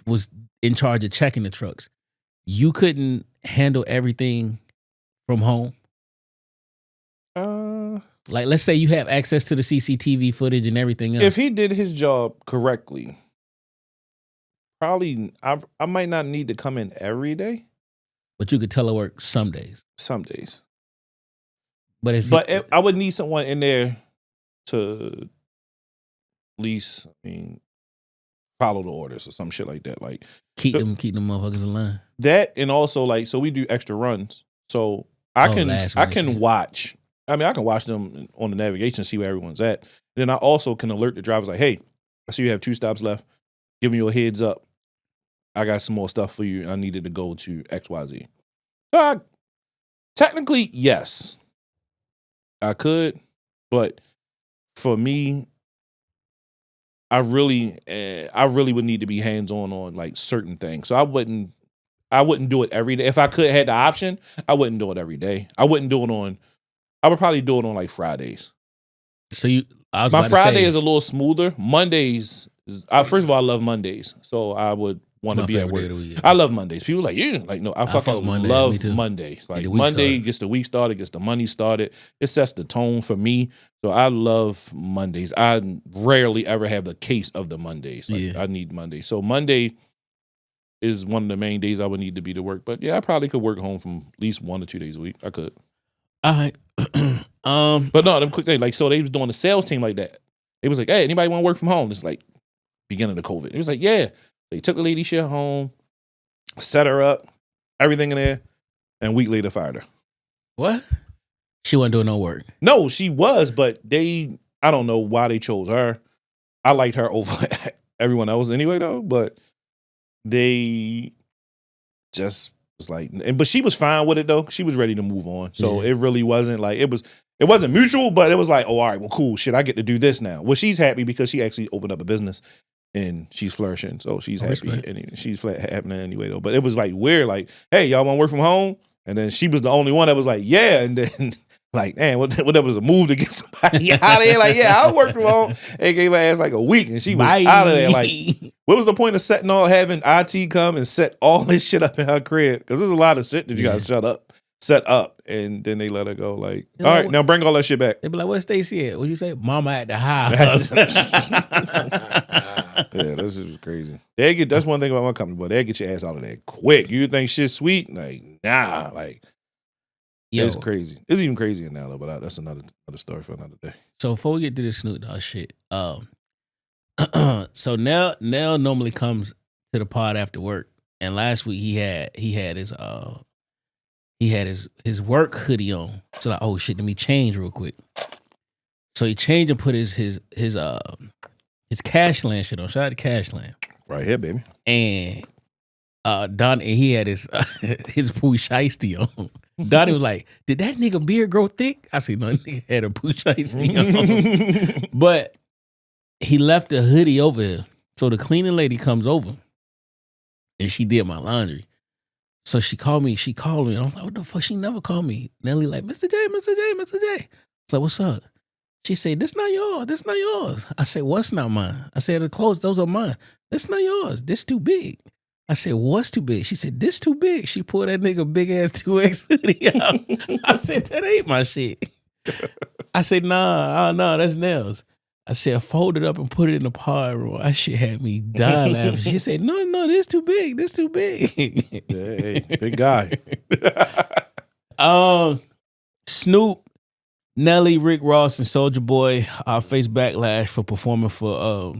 was in charge of checking the trucks, you couldn't handle everything from home? Like, let's say you have access to the CCTV footage and everything else. If he did his job correctly, probably I might not need to come in every day. But you could telework some days. Some days. But I would need someone in there to at least, follow the orders or some shit like that. Like keep them motherfuckers in line. That, and also like, so we do extra runs. So I can watch. I can watch them on the navigation, see where everyone's at. Then I also can alert the drivers like, hey, I see you have 2 stops left. Giving you a heads up. I got some more stuff for you. I needed to go to XYZ. Technically, yes. I could, but for me, I really would need to be hands-on on like certain things. So I wouldn't do it every day. If I had the option, I wouldn't do it every day. I would probably do it on like Fridays. So my Friday is a little smoother. Mondays, first of all, I love Mondays. So I would want to be at work. I love Mondays. People like, yeah, like, no, I fucking love Mondays. Like Monday gets the week started, gets the money started. It sets the tone for me. So I love Mondays. I rarely ever have the case of the Mondays. Like, I need Monday. So Monday is one of the main days I would need to be to work. But yeah, I probably could work home from at least 1 or 2 days a week. I could. All right. But no, them quick things. Like, so they was doing the sales team like that. It was like, hey, anybody want to work from home? It's like beginning of COVID. It was like, yeah. They took the lady shit home, set her up, everything in there, and a week later fired her. What? She wasn't doing no work. No, she was, but I don't know why they chose her. I liked her over everyone else anyway, though, but they just was like, but she was fine with it, though. She was ready to move on. So it really wasn't like, it wasn't mutual, but it was like, oh, all right, well, cool, shit, I get to do this now. Well, she's happy because she actually opened up a business. And she's flourishing, so she's happy. And she's happening anyway, though. But it was like weird, like, hey, y'all want to work from home? And then she was the only one that was like, yeah. And then, like, man, what that was a move to get somebody out of there? Like, yeah, I'll work from home. And gave her ass like a week, and she was out of there. Like, what was the point of having IT come and set all this shit up in her crib? Because there's a lot of shit that you got to set up, and then they let her go. Like, all right, now bring all that shit back. They be like, where's Stacy at? What you say? Mama at the house. Yeah, this is crazy. That's one thing about my company, but they'll get your ass out of there quick. You think shit's sweet? Like, nah. Like, it's crazy. It's even crazier now, though, but that's another story for another day. So before we get to this Snoop Dogg shit, so Nell normally comes to the pod after work, and last week he had his work hoodie on. So like, oh shit, let me change real quick. So he changed and put his Cashland shit on. Shout out to Cashland. Right here, baby. And he had his Pooh Shiesty on. Donnie was like, did that nigga beard grow thick? I said, no, nigga had a Pooh Shiesty on. But he left the hoodie over here. So the cleaning lady comes over and she did my laundry. So she called me. And I'm like, what the fuck? She never called me. Nelly like, Mr. J. I was like, what's up? She said, this not yours. I said, what's not mine? I said, the clothes, those are mine. This not yours. This too big. I said, what's too big? She said, this too big. She pulled that nigga big ass 2X hoodie out. I said, that ain't my shit. I said, nah, that's Nell's. I said, fold it up and put it in the pod room. That shit had me dying laughing. She said, no, this too big. This too big. Hey, big guy. Snoop, Nelly, Rick Ross, and Soulja Boy face backlash for performing for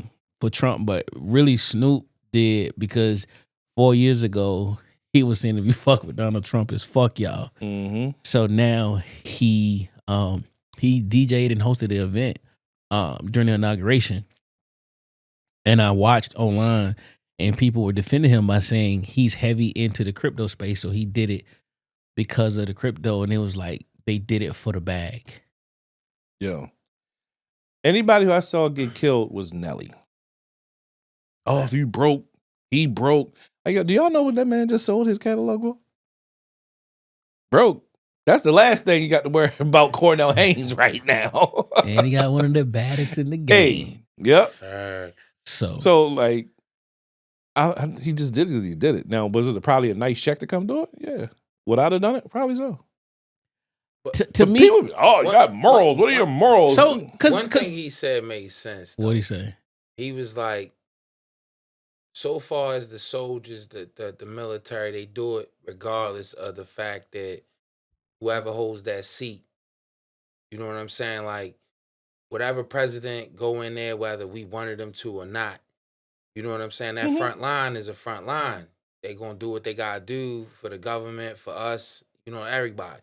Trump, but really Snoop did because 4 years ago he was saying if you fuck with Donald Trump, it's fuck y'all. Mm-hmm. So now he DJ'd and hosted the event during the inauguration, and I watched online, and people were defending him by saying he's heavy into the crypto space, so he did it because of the crypto, and it was like they did it for the bag. Yo, anybody who I saw get killed was Nelly. Oh, if you broke, he broke. Like, yo, do y'all know what that man just sold his catalog for? Broke. That's the last thing you got to worry about Cornell Haynes right now. And he got one of the baddest in the game. Hey, yep. Facts. So like, he just did it because he did it. Now, was it probably a nice check to come do it? Yeah. Would I have done it? Probably so. To me, people, you got morals. What are your morals? So, one thing he said made sense. What'd he say? He was like, so far as the soldiers, the military, they do it regardless of the fact that whoever holds that seat, you know what I'm saying? Like, whatever president go in there, whether we wanted them to or not, you know what I'm saying? That front line is a front line. They gonna do what they gotta do for the government, for us, you know, everybody.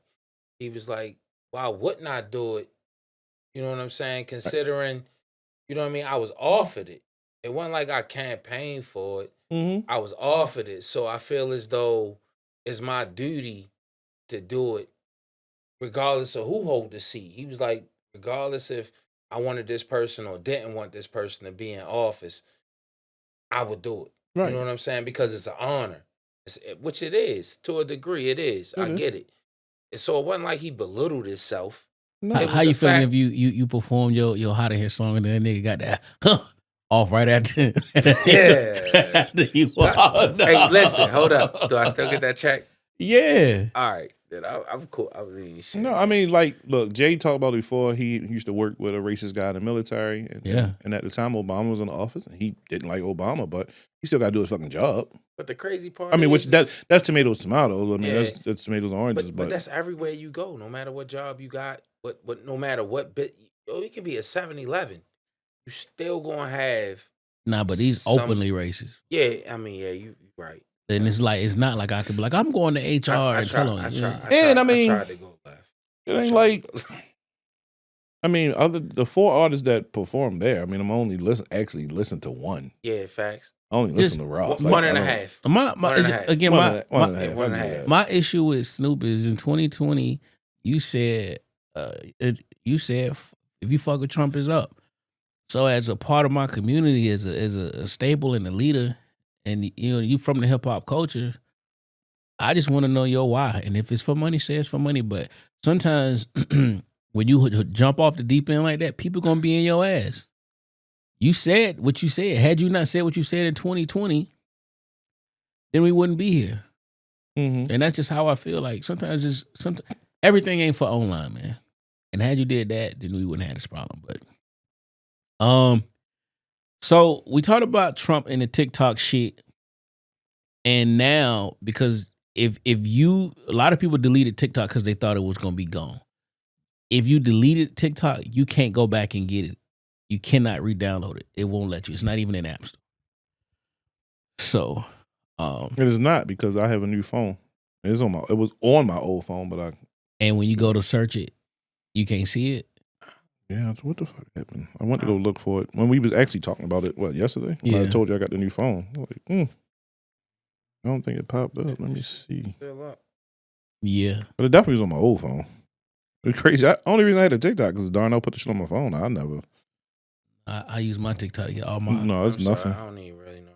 He was like, why wouldn't I do it? You know what I'm saying? Considering, you know what I mean? I was offered it. It wasn't like I campaigned for it. Mm-hmm. I was offered it. So I feel as though it's my duty to do it regardless of who hold the seat. He was like, regardless if I wanted this person or didn't want this person to be in office, I would do it. Right. You know what I'm saying? Because it's an honor, which it is. To a degree, it is. I get it. And so it wasn't like he belittled himself. No. How you feeling if you perform your How to Hear song and then that nigga got that off right after? Yeah. After you walked Hey, out? listen, hold up. Do I still get that check? Yeah. All right. Then I'm cool. I mean, shit. No, I mean, like, look, Jay talked about it before. He used to work with a racist guy in the military. And at the time, Obama was in the office, and he didn't like Obama, but he still got to do his fucking job. But the crazy part I mean, is, that's tomatoes. I mean, Yeah. that's tomatoes and oranges. but that's everywhere you go. No matter what job you got, no matter what bit, it could be a 7-Eleven. You still gonna have. Nah, but he's openly racist. Yeah, I mean, yeah, you right. And it's not like I could be like, I'm going to HR and tell him. I tried to go left. It ain't like. I mean, the 4 artists that performed there. I mean, I'm only listen to one. Yeah, facts. I only listen to Ross. One and a half. My issue with Snoop is in 2020, you said if you fuck with Trump, is up. So as a part of my community, as a staple and a leader, and you from the hip hop culture, I just want to know your why. And if it's for money, say it's for money. But sometimes when you jump off the deep end like that, people gonna be in your ass. You said what you said. Had you not said what you said in 2020, then we wouldn't be here. Mm-hmm. And that's just how I feel. Like sometimes everything ain't for online, man. And had you did that, then we wouldn't have this problem. But so we talked about Trump and the TikTok shit. And now, because if a lot of people deleted TikTok because they thought it was gonna be gone. If you deleted TikTok, you can't go back and get it. You cannot re-download it. It won't let you. It's not even in App Store. So it is not, because I have a new phone. It was on my old phone, but and when you go to search it, you can't see it. Yeah, what the fuck happened? I went to go look for it when we was actually talking about it. What, yesterday? When I told you I got the new phone. I was like, I don't think it popped up. Let me see. Still up. Yeah, but it definitely was on my old phone. It's crazy. Only reason I had a TikTok because Darnell put the shit on my phone. I never. I use my TikTok to get all my. No, it's nothing. I don't even really know.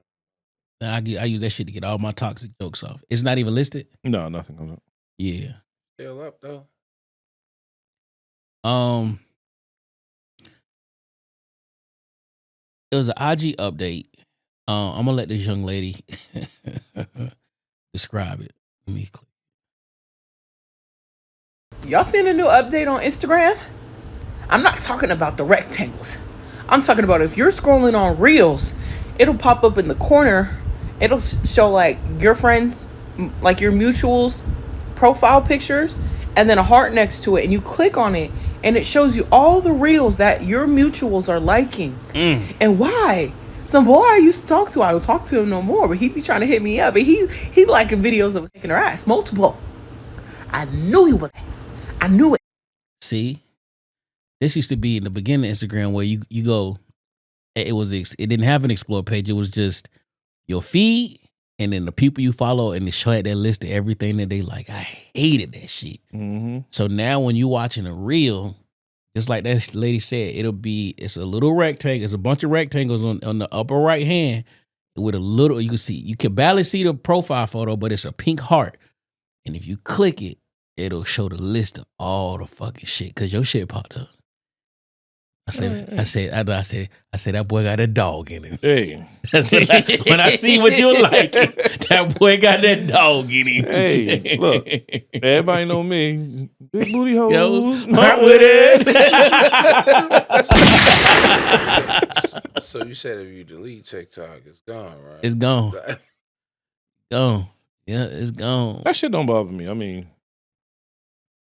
I use that shit to get all my toxic jokes off. It's not even listed. No, nothing. No. Yeah. Still up though. It was an IG update. I'm gonna let this young lady describe it. Let me click. Y'all seen a new update on Instagram? I'm not talking about the rectangles. I'm talking about if you're scrolling on Reels, it'll pop up in the corner. It'll show like your friends, like your mutuals profile pictures, and then a heart next to it. And you click on it, and it shows you all the Reels that your mutuals are liking. And why? Some boy I used to talk to, I don't talk to him no more, but he be trying to hit me up. And he liking videos of taking her ass, multiple. I knew he was. I knew it. See, this used to be in the beginning of Instagram where you go. It didn't have an explore page. It was just your feed and then the people you follow, and it showed that list of everything that they like. I hated that shit. Mm-hmm. So now when you watching a reel, just like that lady said, it's a little rectangle. It's a bunch of rectangles on the upper right hand with a little. You can barely see the profile photo, but it's a pink heart. And if you click it, it'll show the list of all the fucking shit because your shit popped up. I said, that boy got a dog in him. Hey, when I see what you like, that boy got that dog in him. hey, look, everybody know me. Big booty hoes. Yo, Not with it. So you said if you delete TikTok, it's gone, right? It's gone. Gone. Yeah, it's gone. That shit don't bother me. I mean,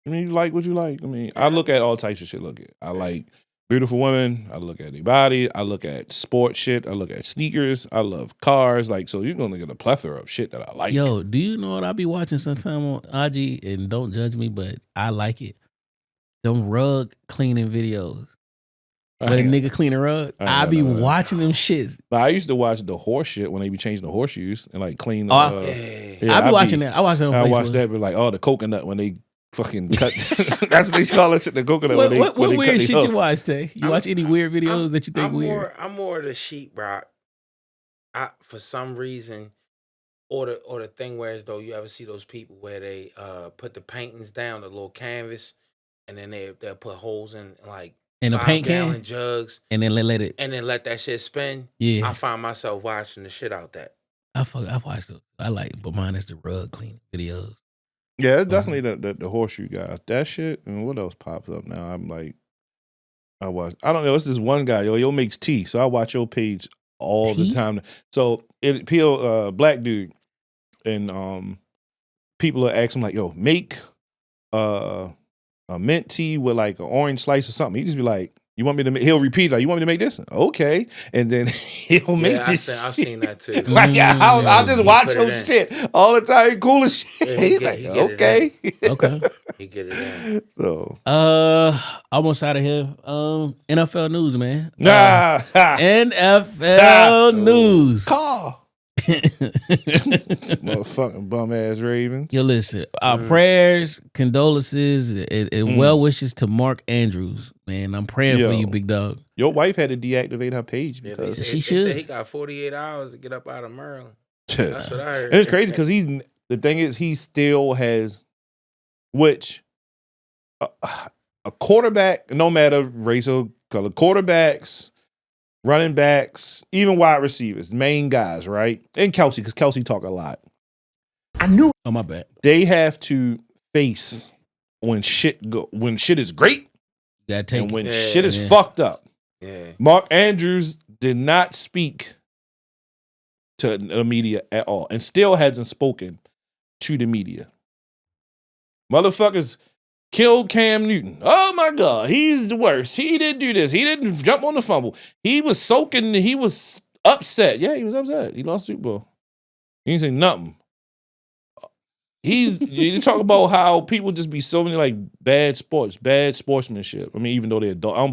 you like what you like. I mean, I look at all types of shit. I like beautiful women. I look at their body. I look at sports shit. I look at sneakers. I love cars. Like, so you're gonna get a plethora of shit that I like. Yo, do you know what I be watching sometime on IG? And don't judge me, but I like it. Them rug cleaning videos. Where the nigga clean a rug. I be watching them shits. But I used to watch the horse shit when they be changing the horseshoes and like clean. I be watching that. I watch that on Facebook. I watched that, but like, the coconut when they fucking cut. That's what they call it, the coconut. What weird shit you watch, Tay? You watch any weird videos that you think weird? I'm more of the sheep, bro. For some reason, or the thing where as though you ever see those people where they put the paintings down, the little canvas, and then they'll put holes in like in a paint can jugs, and then let that shit spin. Yeah, I find myself watching the shit out that. I watched those. I like, but mine is the rug cleaning videos. Yeah, it's definitely the horseshoe guy. That shit. And what else pops up now? I'm like, I don't know. It's this one guy. Yo makes tea. So I watch your page all the time. So black dude, and people are asking like, yo, make a mint tea with like an orange slice or something. He just be like, you want me to make, he'll repeat like, you want me to make this? Okay. And then he'll make this. I've seen that too. Like, I'll just watch your shit all the time. Cool as shit. Yeah, He's like, okay. Okay. He get it in. So almost out of here. NFL news, man. Nah. NFL news. Call. Motherfucking bum ass Ravens. Yo, listen. Our prayers, condolences, and well wishes to Mark Andrews. Man, I'm praying for you, big dog. Your wife had to deactivate her page because they said he got 48 hours to get up out of Maryland. That's what I heard. And it's crazy because the thing is he still has, which a quarterback, no matter race or color, quarterbacks, running backs, even wide receivers, main guys, right? And Kelsey, because Kelsey talk a lot. I knew. Oh, my bad. They have to face when shit is great, and when shit is fucked up. Yeah. Mark Andrews did not speak to the media at all, and still hasn't spoken to the media. Motherfuckers killed Cam Newton. Oh my God, he's the worst. He didn't do this. He didn't jump on the fumble. He was soaking. He was upset. Yeah, he was upset. He lost the Super Bowl. He didn't say nothing. You talk about how people just be so many like bad sportsmanship. I mean, even though they're adult, I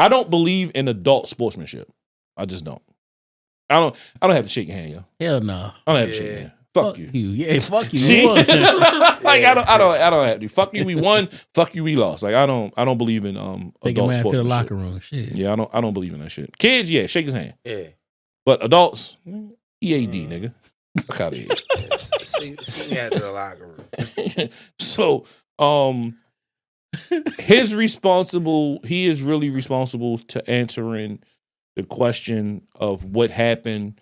don't believe in adult sportsmanship. I just don't. I don't have to shake your hand, yo. Hell no. I don't have to shake your hand. Fuck you. Yeah, fuck you. See? Like I don't have to. Fuck you, we won. Fuck you, we lost. Like I don't believe in take a adult man sportsmanship. to the locker room. Shit. Yeah, I don't believe in that shit. Kids, yeah, shake his hand. Yeah. But adults, EAD, nigga. Fuck out of here. Yeah, see me after the locker room. So, he is really responsible to answering the question of what happened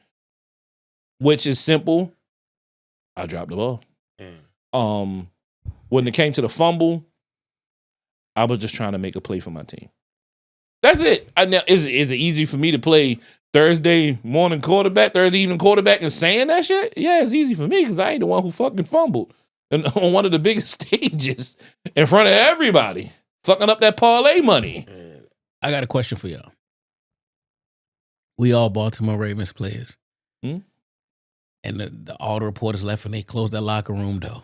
which is simple. I dropped the ball. When it came to the fumble, I was just trying to make a play for my team. That's it. Is it easy for me to play Thursday morning quarterback, Thursday evening quarterback and saying that shit? Yeah, it's easy for me because I ain't the one who fucking fumbled and on one of the biggest stages in front of everybody, fucking up that parlay money. I got a question for y'all. We all Baltimore Ravens players. And all the reporters left and they closed that locker room door.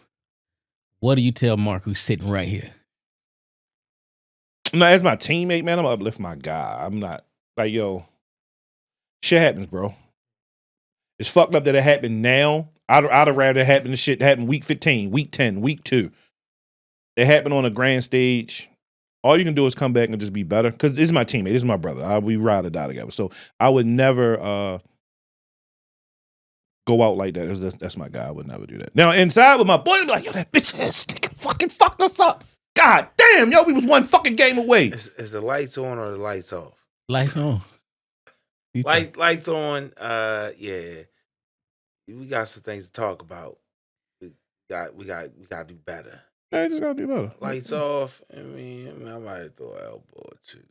What do you tell Mark who's sitting right here? No, as my teammate, man, I'm gonna uplift my guy. I'm not like, yo, shit happens, bro. It's fucked up that it happened now. I'd have rather it happen the shit that happened week 15, week 10, week 2. It happened on a grand stage. All you can do is come back and just be better. Because this is my teammate. This is my brother. We ride or die together. So I would never go out like that. That's my guy. I would never do that. Now, inside with my boy, I'd be like, yo, that bitch ass nigga fucking fucked us up. God damn, yo, we was one fucking game away. Is the lights on or the lights off? Lights on. Lights on. Yeah. We got some things to talk about. We got to do better. I just gotta do better. Lights off. I mean, I might have throw an elbow or two.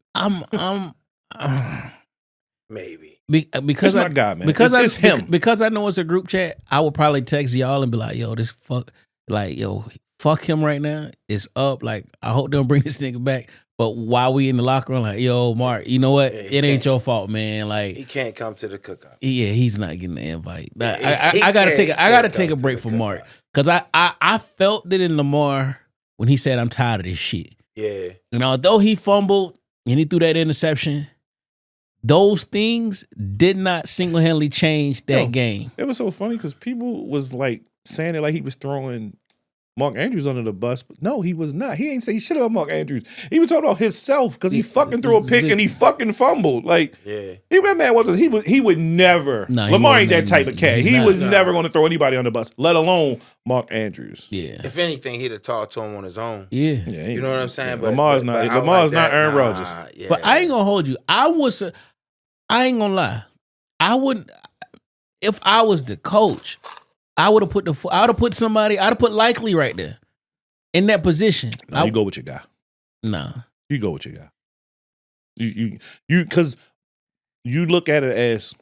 Maybe. Because my guy, man. Because it's him. Because I know it's a group chat, I would probably text y'all and be like, yo, fuck him right now. It's up. Like, I hope they don't bring this nigga back. But while we in the locker room, like, yo, Mark, you know what? It ain't your fault, man. Like, he can't come to the cookout. Yeah, he's not getting the invite. I gotta take a break from Mark. Because I felt that in Lamar when he said, I'm tired of this shit. Yeah. And although he fumbled and he threw that interception, those things did not single-handedly change that game. It was so funny because people was like saying it like he was throwing Mark Andrews under the bus, but no, he was not. He ain't say shit about Mark Andrews. He was talking about himself because he fucking threw a pick and he fucking fumbled. Like, that man wasn't. He would never. Lamar ain't that type of cat. He was never going to throw anybody on the bus, let alone Mark Andrews. Yeah. If anything, he'd have talked to him on his own. Yeah. You know what I'm saying? Yeah, Lamar's not Aaron Rodgers. Yeah. But I ain't gonna hold you. I ain't gonna lie. I wouldn't. If I was the coach, I would have put Likely right there in that position. No, you go with your guy. Nah. You go with your guy. You because you look at it as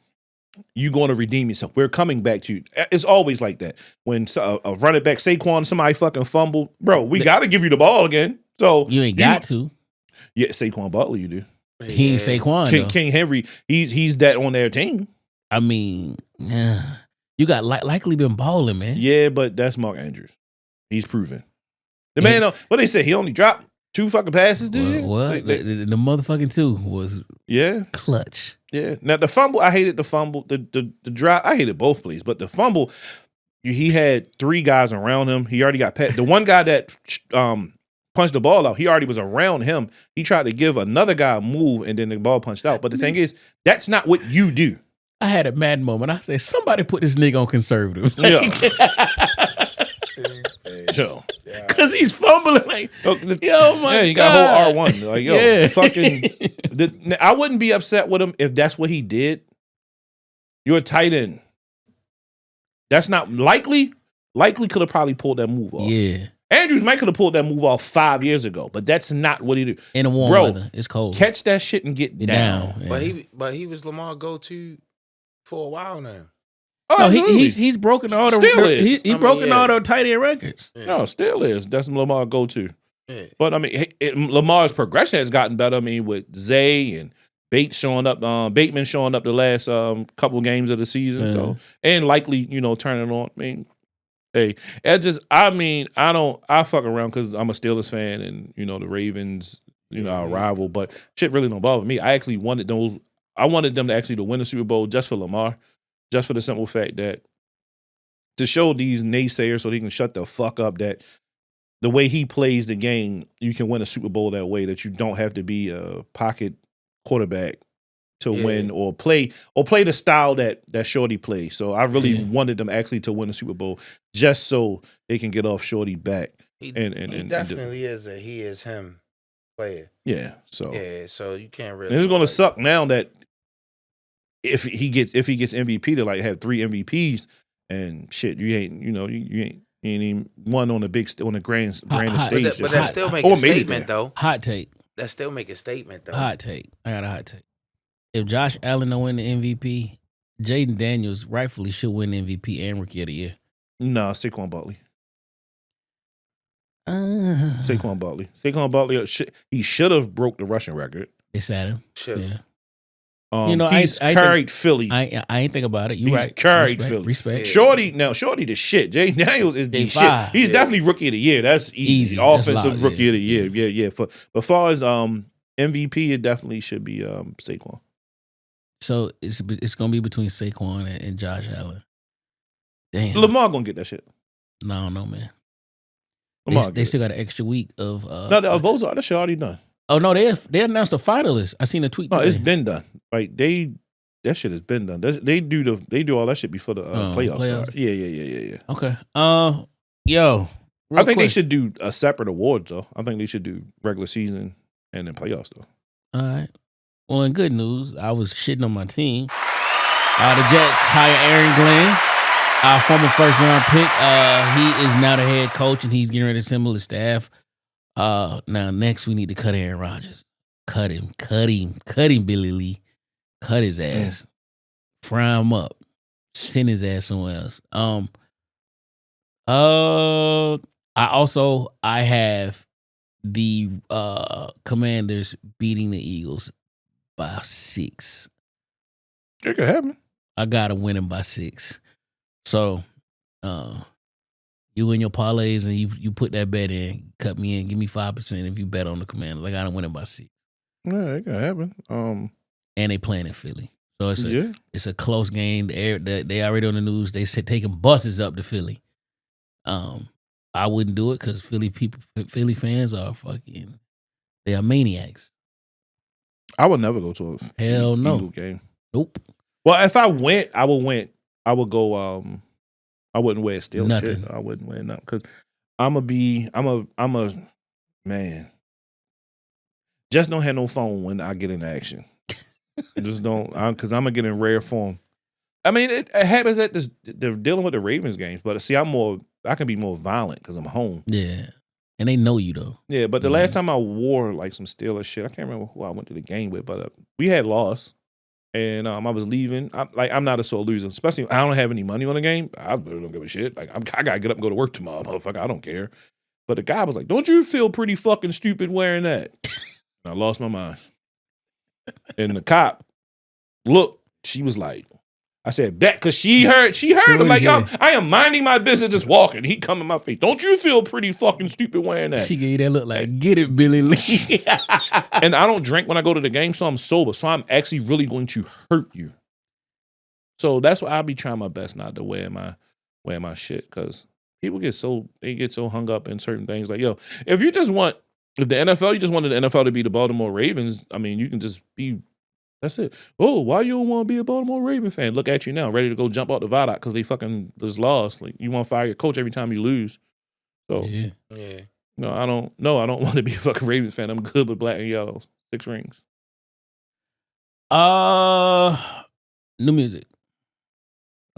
you going to redeem yourself. We're coming back to you. It's always like that. When a running back, Saquon, somebody fucking fumbled, bro, we got to give you the ball again. So you ain't got to. Yeah, Saquon Barkley, you do. He ain't Saquon. King Henry, he's that on their team. I mean, you got Likely been balling, man. Yeah, but that's Mark Andrews. He's proven. The man, what they say, he only dropped 2 fucking passes this year? What? The motherfucking 2 was clutch. Yeah. Now, the fumble, I hated the fumble. The drop, I hated both plays. But the fumble, he had 3 guys around him. He already got the one guy that punched the ball out, he already was around him. He tried to give another guy a move, and then the ball punched out. But the thing is, that's not what you do. I had a mad moment. I said, somebody put this nigga on conservative. Yeah. Because he's fumbling like, yo, my God. Yeah, you got a whole R1. Like, yo, fucking. I wouldn't be upset with him if that's what he did. You're a tight end. That's not Likely. Likely could have probably pulled that move off. Yeah. Andrews might could have pulled that move off 5 years ago, but that's not what he did. In the warm weather, it's cold. Catch that shit and get down. Yeah. But he was Lamar go-to for a while now. Oh, no, he's broken all the still is. He's broken all the tight end records. Yeah. No, still is. That's Lamar go-to. Yeah. But I mean, Lamar's progression has gotten better. I mean, with Zay and Bateman showing up the last couple games of the season. Yeah. So and Likely, turning on. I mean, hey, I fuck around because I'm a Steelers fan and the Ravens, our rival. But shit really don't bother me. I actually wanted them to actually win the Super Bowl just for Lamar. Just for the simple fact that to show these naysayers so they can shut the fuck up that the way he plays the game, you can win a Super Bowl that way, that you don't have to be a pocket quarterback to win or play the style that Shorty plays. So I really wanted them actually to win a Super Bowl just so they can get off Shorty back. He definitely is a he is him player. Yeah. So so you can't really. And it's gonna suck now that if he gets MVP to like have 3 MVPs and shit, you ain't even won on the grandest stage. But that still make or a made it statement there. though. Hot take. That still make a statement though. Hot take. I got a hot take. If Josh Allen don't win the MVP, Jaden Daniels rightfully should win MVP and Rookie of the Year. No, Saquon Barkley. Saquon Barkley. He should have broke the rushing record. They sat him. Should. Yeah. He's carried Philly. I ain't think about it. You He's right. carried Philly. Respect. Yeah. Shorty the shit. Jay Daniels is the shit. He's definitely Rookie of the Year. That's easy. Offensive Rookie of the Year. Yeah. But far as MVP, it definitely should be Saquon. So it's gonna be between Saquon and Josh Allen. Damn. Lamar gonna get that shit. No, I don't know, man. Lamar They still got an extra week of. No, the votes are that shit already done. Oh no, they announced the finalists. I seen a tweet. No, today. it's been done. Like that shit has been done. They do all that shit before the playoffs start. Yeah. Okay. Yo, I think they should do a separate awards though. I think they should do regular season and then playoffs though. All right. Well, in good news, I was shitting on my team. The Jets hire Aaron Glenn, our former first round pick. He is now the head coach, and he's getting ready to assemble his staff. Now next we need to cut Aaron Rodgers. Cut him, Billy Lee. Cut his ass. Fry him up. Send his ass somewhere else. I have the Commanders beating the Eagles by 6. It could happen. I got to win them by 6. So, you and your parlays and you put that bet in, cut me in, give me 5% if you bet on the Commanders. I got to win them by 6. Yeah, it could happen. And they playing in Philly. So it's a close game. They already on the news. They said taking buses up to Philly. I wouldn't do it because Philly fans are they are maniacs. I would never go to a Eagle game. Nope. Well, if I went, I would go. I wouldn't wear Steelers shit. I wouldn't wear nothing because I'm a man. Just don't have no phone when I get in action. Just don't, because I'm gonna get in rare form. I mean, it happens at they're dealing with the Ravens games, but see, I can be more violent because I'm home. Yeah, and they know you though. Yeah, but the last time I wore like some Steelers shit, I can't remember who I went to the game with, but we had lost, and I was leaving. I'm not a sore loser, especially I don't have any money on the game. I really don't give a shit. Like I gotta get up and go to work tomorrow, motherfucker. I don't care. But the guy was like, "Don't you feel pretty fucking stupid wearing that?" And I lost my mind. And the cop, look, she was like, I said, that because she heard him like, yo, I am minding my business, just walking. He come in my face. Don't you feel pretty fucking stupid wearing that? She gave you that look like, get it, Billy Lee. And I don't drink when I go to the game, so I'm sober. So I'm actually really going to hurt you. So that's why I'll be trying my best not to wear my shit, because people get so hung up in certain things. Like, yo, if the NFL, you just wanted the NFL to be the Baltimore Ravens, I mean, you can just be, that's it. Oh, why you don't want to be a Baltimore Raven fan? Look at you now, ready to go jump out the viaduct because they fucking just lost. Like, you want to fire your coach every time you lose. So, yeah. No, I don't want to be a fucking Ravens fan. I'm good with black and yellow. 6 rings. New music.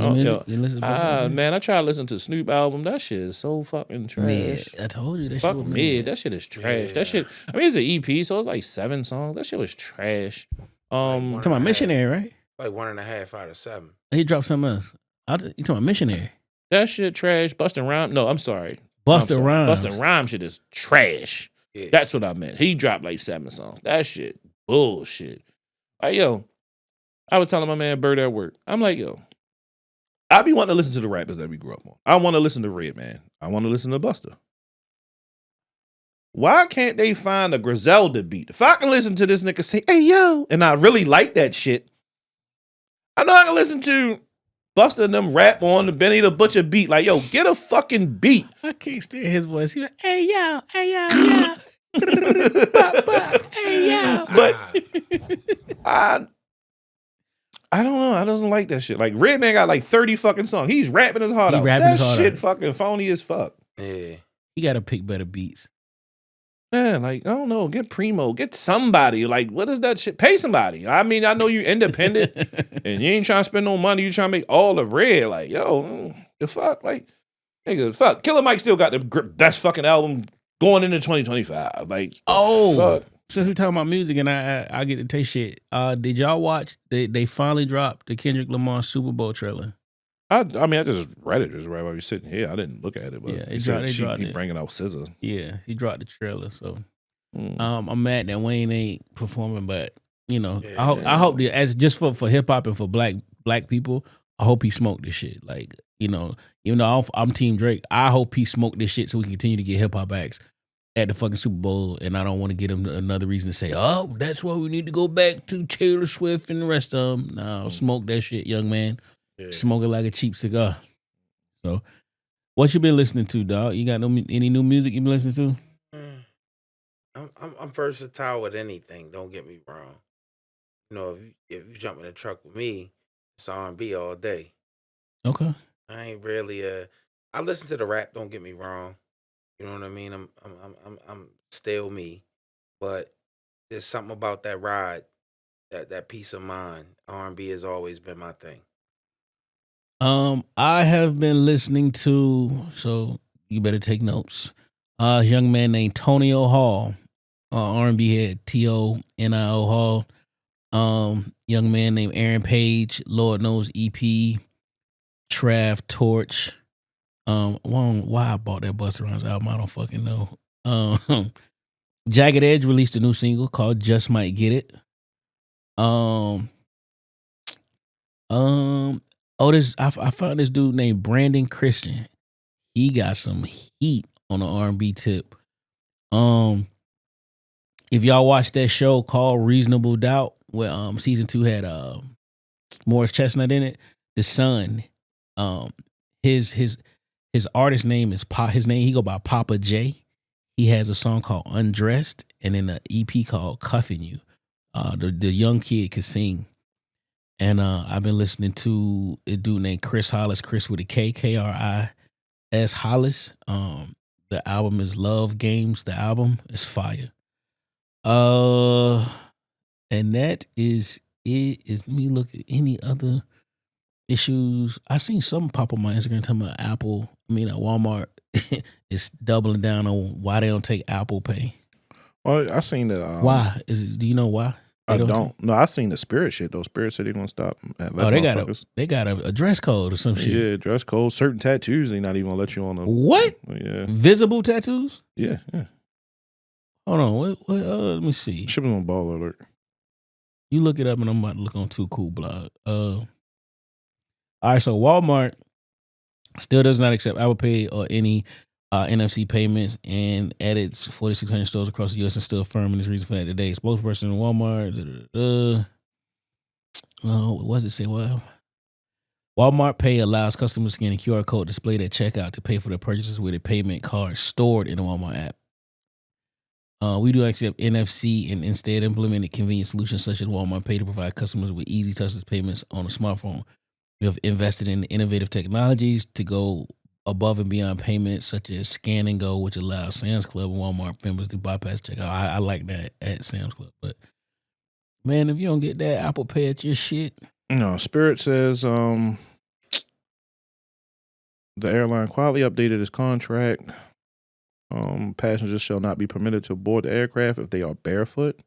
Man, I try to listen to the Snoop album. That shit is so fucking trash. Mid. I told you that shit was mid. That shit is trash. Yeah. That shit. I mean, it's an EP, so it's like 7 songs. That shit was trash. Talking about Missionary, right? Like 1.5 out of 7. He dropped something else. You talking about Missionary? That shit trash. Bustin' Rhymes. No, I'm sorry. Bustin' Rhymes. Bustin' Rhymes shit is trash. Yeah. That's what I meant. He dropped like 7 songs. That shit bullshit. Like, yo, I was telling my man Bird at work. I'm like, yo, I be wanting to listen to the rappers that we grew up on. I want to listen to Redman. I want to listen to Busta. Why can't they find a Griselda beat? If I can listen to this nigga say, hey, yo, and I really like that shit, I know I can listen to Busta and them rap on the Benny the Butcher beat. Like, yo, get a fucking beat. I can't stand his voice. He's like, hey, yo, yo. Hey, yo. But I don't know. I doesn't like that shit. Like, Redman got like 30 fucking songs. He's rapping his heart out. That shit fucking phony as fuck. Yeah. He got to pick better beats. Man, like, I don't know, get Primo, get somebody. Like, what is that shit? Pay somebody. I mean, I know you independent and you ain't trying to spend no money. You trying to make all the bread. Like, yo, the fuck? Like, nigga, fuck. Killer Mike still got the best fucking album going into 2025. Like, fuck. Since we talking about music and I get to taste shit, did y'all watch, they finally dropped the Kendrick Lamar Super Bowl trailer? I mean, I just read it just right while you're sitting here. I didn't look at it, but Yeah, he said dropped he it. bringing out Scissor. Yeah, he dropped the trailer, so I'm mad that Wayne ain't performing, but you know, I hope that as just for hip hop and for black people, I hope he smoked this shit. Like, you know, even though I'm Team Drake, I hope he smoked this shit so we can continue to get hip hop acts at the fucking Super Bowl, and I don't want to get him another reason to say, oh, that's why we need to go back to Taylor Swift and the rest of them. No, smoke that shit, young man. Yeah. Smoke it like a cheap cigar. So, what you been listening to, dog? You got any new music you been listening to? I'm versatile with anything. Don't get me wrong. You know, if you jump in the truck with me, it's R&B all day. Okay. I ain't really I listen to the rap. Don't get me wrong. You know what I mean? I'm still me, but there's something about that ride, that peace of mind. R&B has always been my thing. I have been listening to, so you better take notes. A young man named Tonio Hall, R&B head, Tonio Hall. Young man named Aaron Page, Lord Knows EP, Trav Torch. Why I bought that Busta Rhymes album, I don't fucking know. Jagged Edge released a new single called Just Might Get It. I found this dude named Brandon Christian. He got some heat on the R&B tip. If y'all watched that show called Reasonable Doubt, where season 2 had Morris Chestnut in it, the son, his artist name is he go by Papa J. He has a song called Undressed, and then an EP called Cuffing You. The young kid could sing. And I've been listening to a dude named Chris Hollis, Chris with a K, K-R-I-S Hollis. The album is Love Games. The album is fire. And that is it. Let me look at any other issues. I seen something pop on my Instagram talking about Walmart is doubling down on why they don't take Apple Pay. Well, I seen that. Why? Do you know why? I don't. No, I seen the Spirit shit though. Spirit said they're gonna stop. They got a dress code or some shit. Yeah, dress code. Certain tattoos they not even gonna let you on them. What? Yeah. Visible tattoos? Yeah. Hold on. What? Let me see. Shipping on Ball Alert. You look it up, and I'm about to look on Too Cool blog. All right. So Walmart still does not accept Apple Pay or any NFC payments, and at its 4,600 stores across the U.S. and still firm in its reason for that today. Spokesperson in Walmart. What does it say? Well, Walmart Pay allows customers to scan a QR code displayed at checkout to pay for their purchases with a payment card stored in the Walmart app. We do accept NFC and instead implemented convenient solutions such as Walmart Pay to provide customers with easy touchless payments on a smartphone. We have invested in innovative technologies to go above and beyond payments such as Scan and Go, which allows Sam's Club and Walmart members to bypass checkout. I like that at Sam's Club. But, man, if you don't get that Apple Pay at your shit. No, Spirit says the airline quietly updated its contract. Passengers shall not be permitted to board the aircraft if they are barefoot.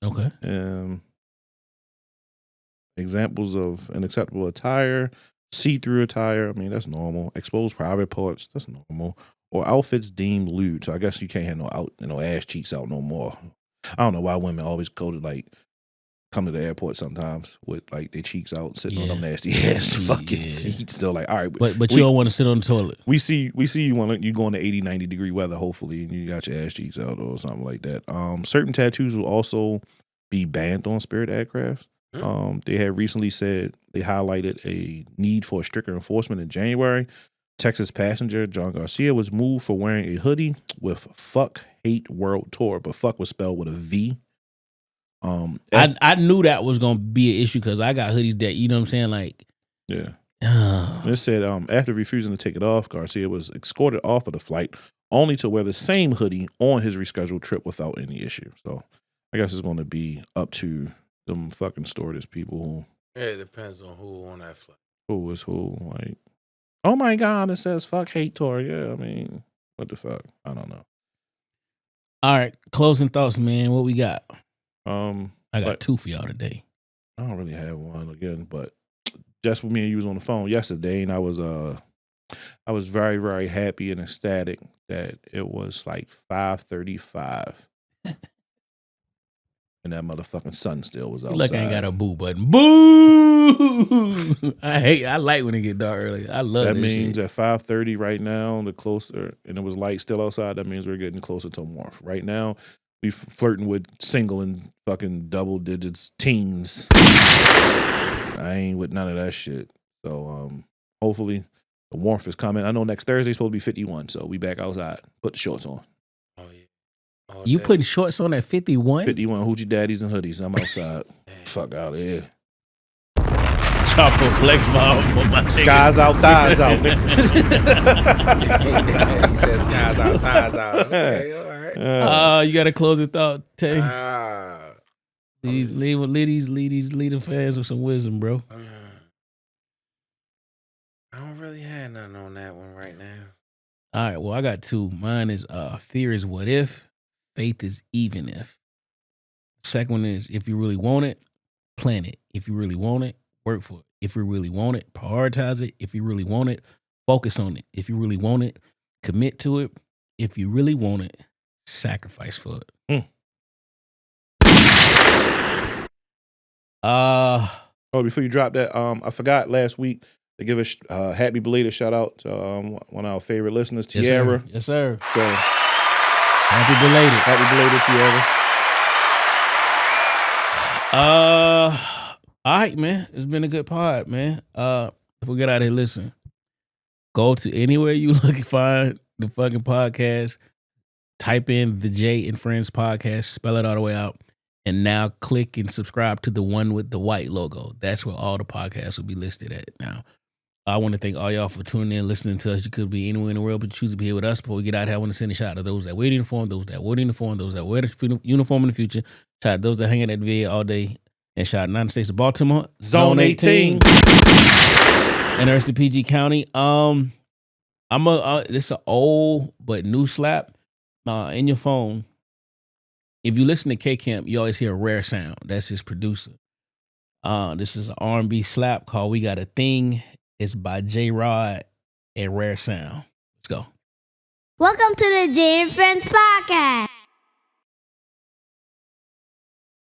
Okay. Examples of unacceptable attire. See-through attire, I mean, that's normal. Exposed private parts, that's normal. Or outfits deemed lewd. So I guess you can't have no ass cheeks out no more. I don't know why women always go to come to the airport sometimes with their cheeks out, sitting on them nasty ass fucking seats. Still all right. But you don't want to sit on the toilet. We see you going to 80, 90 degree weather, hopefully, and you got your ass cheeks out or something like that. Certain tattoos will also be banned on Spirit aircraft. They have recently said they highlighted a need for stricter enforcement in January. Texas passenger John Garcia was moved for wearing a hoodie with "Fuck Hate World Tour," but "fuck" was spelled with a V. I knew that was gonna be an issue because I got hoodies that, you know what I'm saying, yeah. It said after refusing to take it off, Garcia was escorted off of the flight only to wear the same hoodie on his rescheduled trip without any issue. So I guess it's going to be up to them fucking stewardess people. Yeah, it depends on who on that flight. Who is who? Like, oh my God, it says fuck hate tour. Yeah, I mean, what the fuck? I don't know. All right, closing thoughts, man. What we got? I got but 2 for y'all today. I don't really have one again, but just with me and you was on the phone yesterday, and I was very, very happy and ecstatic that it was like 5:35. And that motherfucking sun still was outside. Look, I ain't got a boo button. Boo! I like when it get dark early. I love that. That Means shit. at 5:30 right now, the closer, and it was light still outside, that means we're getting closer to warmth. Right now, we flirting with single and fucking double digits teens. I ain't with none of that shit. So hopefully the warmth is coming. I know next Thursday's supposed to be 51, so we back outside. Put the shorts on. Oh yeah. Oh, You putting shorts on at 51? 51 hoochie daddies and hoodies. I'm outside. Fuck out of here. Chopper flex bomb for my Skies out, thighs out. He said skies out, thighs out. Okay, all right. You got a closing thought, Tay? Ah. Lead the fans with some wisdom, bro. I don't really have nothing on that one right now. All right, well, I got 2. Mine is fear is what if, faith is even if. Second one is if you really want it, plan it. If you really want it, work for it. If you really want it, prioritize it. If you really want it, focus on it. If you really want it, commit to it. If you really want it, sacrifice for it. Before you drop that, I forgot last week to give a happy belated shout out to one of our favorite listeners, Tiara. Yes, sir. So Happy belated. happy belated, Tiara. All right, man. It's been a good pod, man. If we get out of here, listen. Go to anywhere you look and find the fucking podcast. Type in the J in Friends Podcast. Spell it all the way out. And now click and subscribe to the one with the white logo. That's where all the podcasts will be listed at now. I want to thank all y'all for tuning in, listening to us. You could be anywhere in the world, but choose to be here with us. Before we get out here, I want to send a shout out to those that wear the uniform, those that wear the uniform, those that wear the uniform in the future. Shout out to those that hang at that VA all day. And shout out to United States of Baltimore, Zone 18. and Ursa PG County. This is an old but new slap in your phone. If you listen to K Camp, you always hear a rare sound. That's his producer. This is an R&B slap called "We Got a Thing." It's by J Rod and Rare Sound. Let's go. Welcome to the Jay and Friends Podcast.